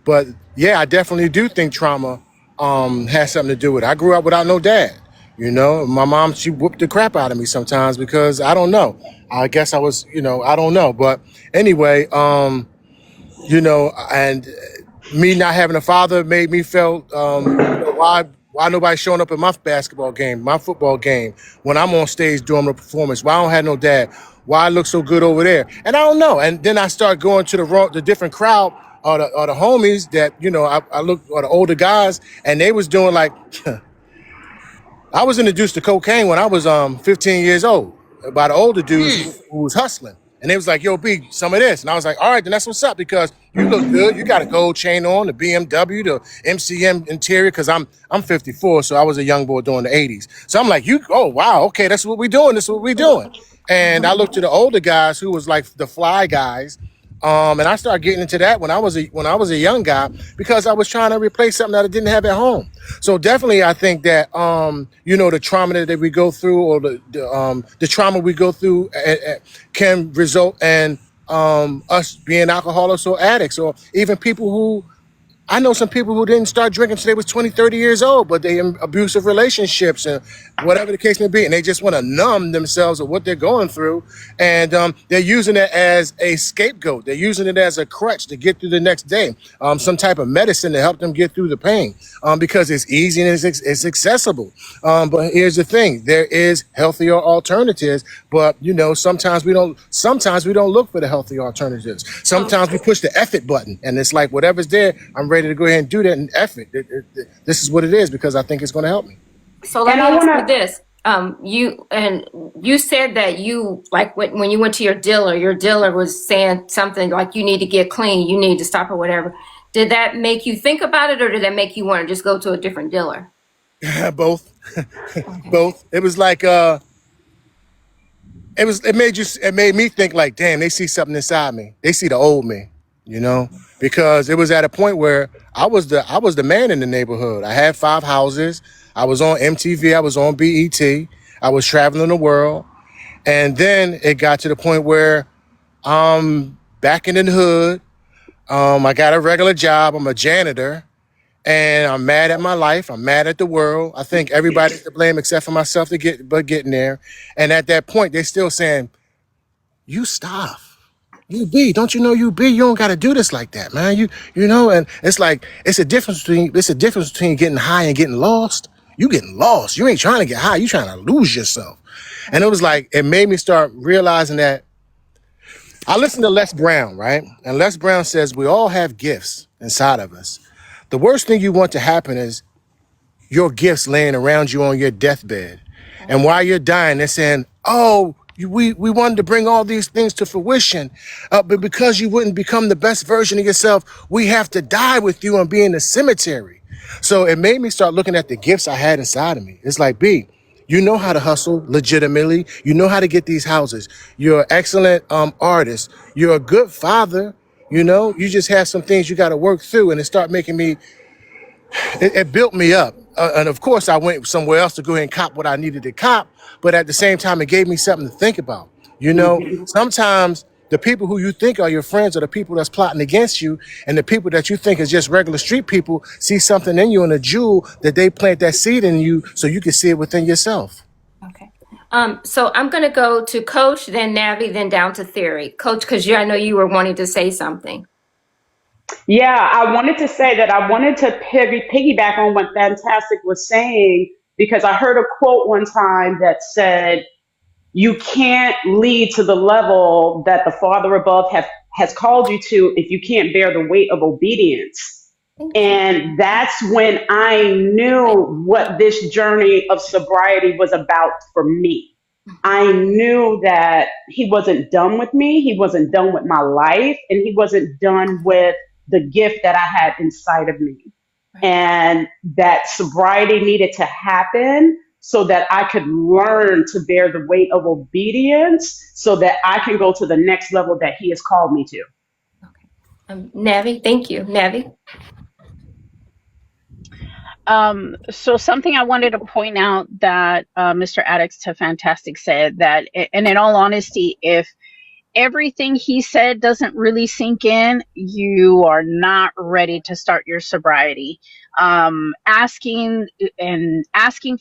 But yeah, I definitely do think trauma has something to do with it. I grew up without no dad. You know, my mom, she whooped the crap out of me sometimes because I don't know. I guess I was, I don't know. But anyway, and me not having a father made me feel, why nobody showing up at my basketball game, my football game, when I'm on stage doing a performance? Why I don't have no dad? Why I look so good over there? And I don't know. And then I start going to the different crowd or the homies that, I look, or the older guys, and they was doing like, I was introduced to cocaine when I was 15 years old by the older dudes who was hustling. And they was like, yo, B, some of this. And I was like, all right, then that's what's up, because you look good. You got a gold chain on, the BMW, the MCM interior, because I'm 54, so I was a young boy during the 80s. So I'm like, oh, wow, okay, that's what we doing. This is what we doing. And I looked to the older guys who was like the fly guys. And I started getting into that when I was a young guy, because I was trying to replace something that I didn't have at home. So definitely, I think that the trauma that we go through, or the trauma we go through, can result in us being alcoholics or addicts, or even people who. I know some people who didn't start drinking until they was 20, 30 years old, but they in abusive relationships and whatever the case may be. And they just want to numb themselves of what they're going through. And they're using it as a scapegoat. They're using it as a crutch to get through the next day. Some type of medicine to help them get through the pain, because it's easy and it's accessible. But here's the thing. There is healthier alternatives, but sometimes we don't look for the healthy alternatives. Sometimes we push the effort button, and it's like, whatever's there, I'm ready to go ahead and do that and effort. This is what it is, because I think it's going to help me. So let me ask you this. You said that you, like, when you went to your dealer was saying something like, you need to get clean, you need to stop, or whatever. Did that make you think about it, or did that make you want to just go to a different dealer? Both. Both. It was like it made me think like, damn, they see something inside me. They see the old me, because it was at a point where I was the man in the neighborhood. I had 5 houses. I was on MTV. I was on BET. I was traveling the world. And then it got to the point where I'm back in the hood. I got a regular job. I'm a janitor. And I'm mad at my life. I'm mad at the world. I think everybody's to blame except for myself getting there. And at that point, they're still saying, you stop. You B, don't you know you B? You don't got to do this like that, man. And it's like, it's a difference between getting high and getting lost. You getting lost. You ain't trying to get high. You trying to lose yourself. And it was like, it made me start realizing that. I listened to Les Brown, right? And Les Brown says we all have gifts inside of us. The worst thing you want to happen is your gifts laying around you on your deathbed. And while you're dying, they're saying, oh, we wanted to bring all these things to fruition, but because you wouldn't become the best version of yourself, we have to die with you and be in the cemetery. So it made me start looking at the gifts I had inside of me. It's like, B, you know how to hustle legitimately. You know how to get these houses. You're an excellent artist. You're a good father. You just have some things you got to work through, and it started making me, it built me up. And of course, I went somewhere else to go ahead and cop what I needed to cop. But at the same time, it gave me something to think about. Sometimes the people who you think are your friends are the people that's plotting against you. And the people that you think is just regular street people see something in you, and a jewel that they plant that seed in you so you can see it within yourself. Okay. So I'm going to go to Coach, then Navi, then down to Theory. Coach, because I know you were wanting to say something. Yeah, I wanted to say that I wanted to piggyback on what Fantastic was saying, because I heard a quote one time that said, you can't lead to the level that the Father above has called you to if you can't bear the weight of obedience. And that's when I knew what this journey of sobriety was about for me. I knew that he wasn't done with me. He wasn't done with my life, and he wasn't done with the gift that I had inside of me. And that sobriety needed to happen so that I could learn to bear the weight of obedience so that I can go to the next level that he has called me to. Okay. Navi, thank you. Navi? So something I wanted to point out that Mr. Addicts to Fantastic said that, and in all honesty, if everything he said doesn't really sink in, you are not ready to start your sobriety. Asking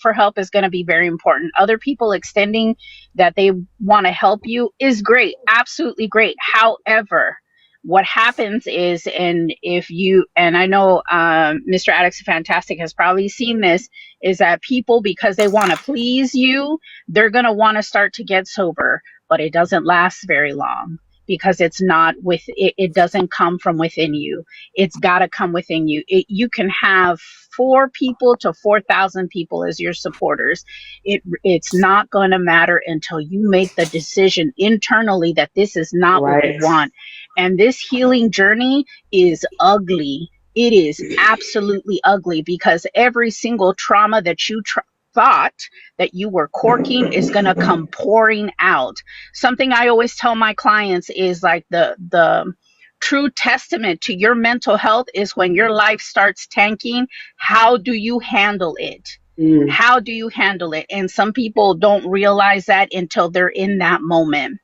for help is going to be very important. Other people extending that they want to help you is great, absolutely great. However, what happens is, and if you, and I know Mr. Addicts Fantastic has probably seen this, is that people, because they want to please you, they're going to want to start to get sober, but it doesn't last very long because it's not with it, it doesn't come from within you. It's got to come within you. You can have 4 people to 4,000 people as your supporters. It's not going to matter until you make the decision internally that this is not what you Right. want. And this healing journey is ugly. It is absolutely ugly, because every single trauma that you thought that you were corking is going to come pouring out. Something I always tell my clients is like the true testament to your mental health is when your life starts tanking, how do you handle it? Mm. How do you handle it? And some people don't realize that until they're in that moment.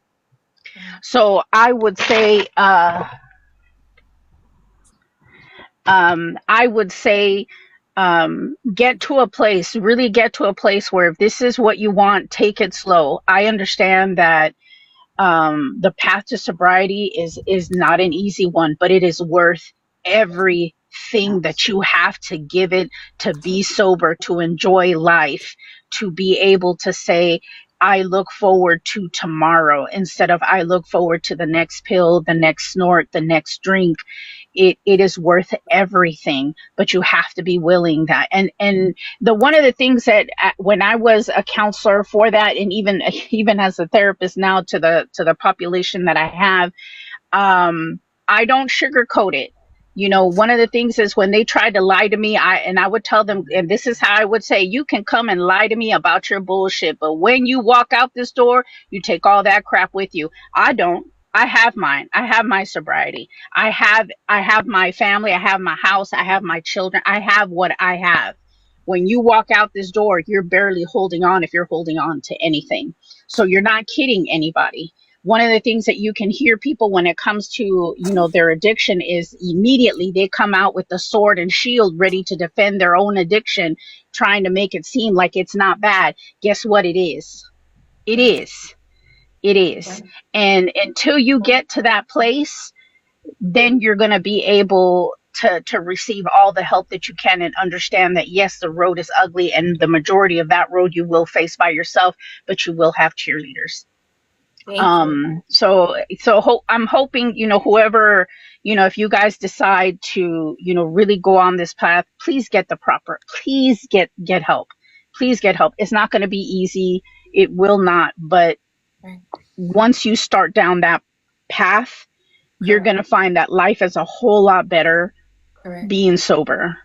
So I would say get to a place, really get to a place where if this is what you want, take it slow. I understand that the path to sobriety is not an easy one, but it is worth everything that you have to give it to be sober, to enjoy life, to be able to say, I look forward to tomorrow instead of I look forward to the next pill, the next snort, the next drink. It is worth everything, but you have to be willing that. And the one of the things that when I was a counselor for that, and even as a therapist now to the population that I have, I don't sugarcoat it. You know, one of the things is when they tried to lie to me, I would tell them, and this is how I would say, you can come and lie to me about your bullshit, but when you walk out this door, you take all that crap with you. I don't. I have mine. I have my sobriety. I have my family. I have my house. I have my children. I have what I have. When you walk out this door, you're barely holding on, if you're holding on to anything. So you're not kidding anybody. One of the things that you can hear people when it comes to, their addiction is immediately they come out with the sword and shield ready to defend their own addiction, trying to make it seem like it's not bad. Guess what? It is. It is. It is. And until you get to that place, then you're going to be able to receive all the help that you can and understand that, yes, the road is ugly, and the majority of that road you will face by yourself, but you will have cheerleaders. I'm hoping, whoever, if you guys decide to, really go on this path, please please get help. Please get help. It's not going to be easy. It will not. But once you start down that path, you're going to find that life is a whole lot better being sober.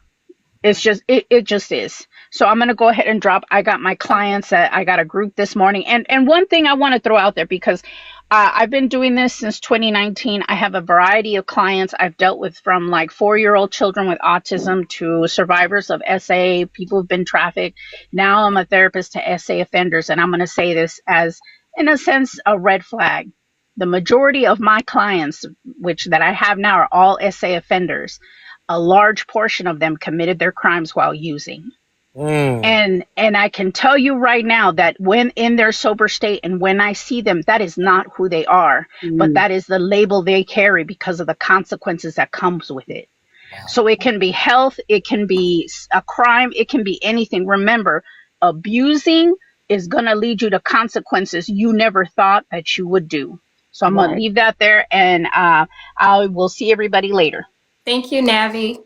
It's just, it just is. So I'm going to go ahead and drop. I got my clients that I got a group this morning. And one thing I want to throw out there, because I've been doing this since 2019. I have a variety of clients I've dealt with, from like 4-year-old children with autism to survivors of SA, people who've been trafficked. Now I'm a therapist to SA offenders. And I'm going to say this as, in a sense, a red flag. The majority of my clients, that I have now, are all SA offenders. A large portion of them committed their crimes while using. And I can tell you right now that when in their sober state and when I see them, that is not who they are, but that is the label they carry because of the consequences that comes with it. So it can be health, it can be a crime, it can be anything. Remember, abusing is going to lead you to consequences you never thought that you would do. So I'm going to leave that there, and I will see everybody later. Thank you, Navi.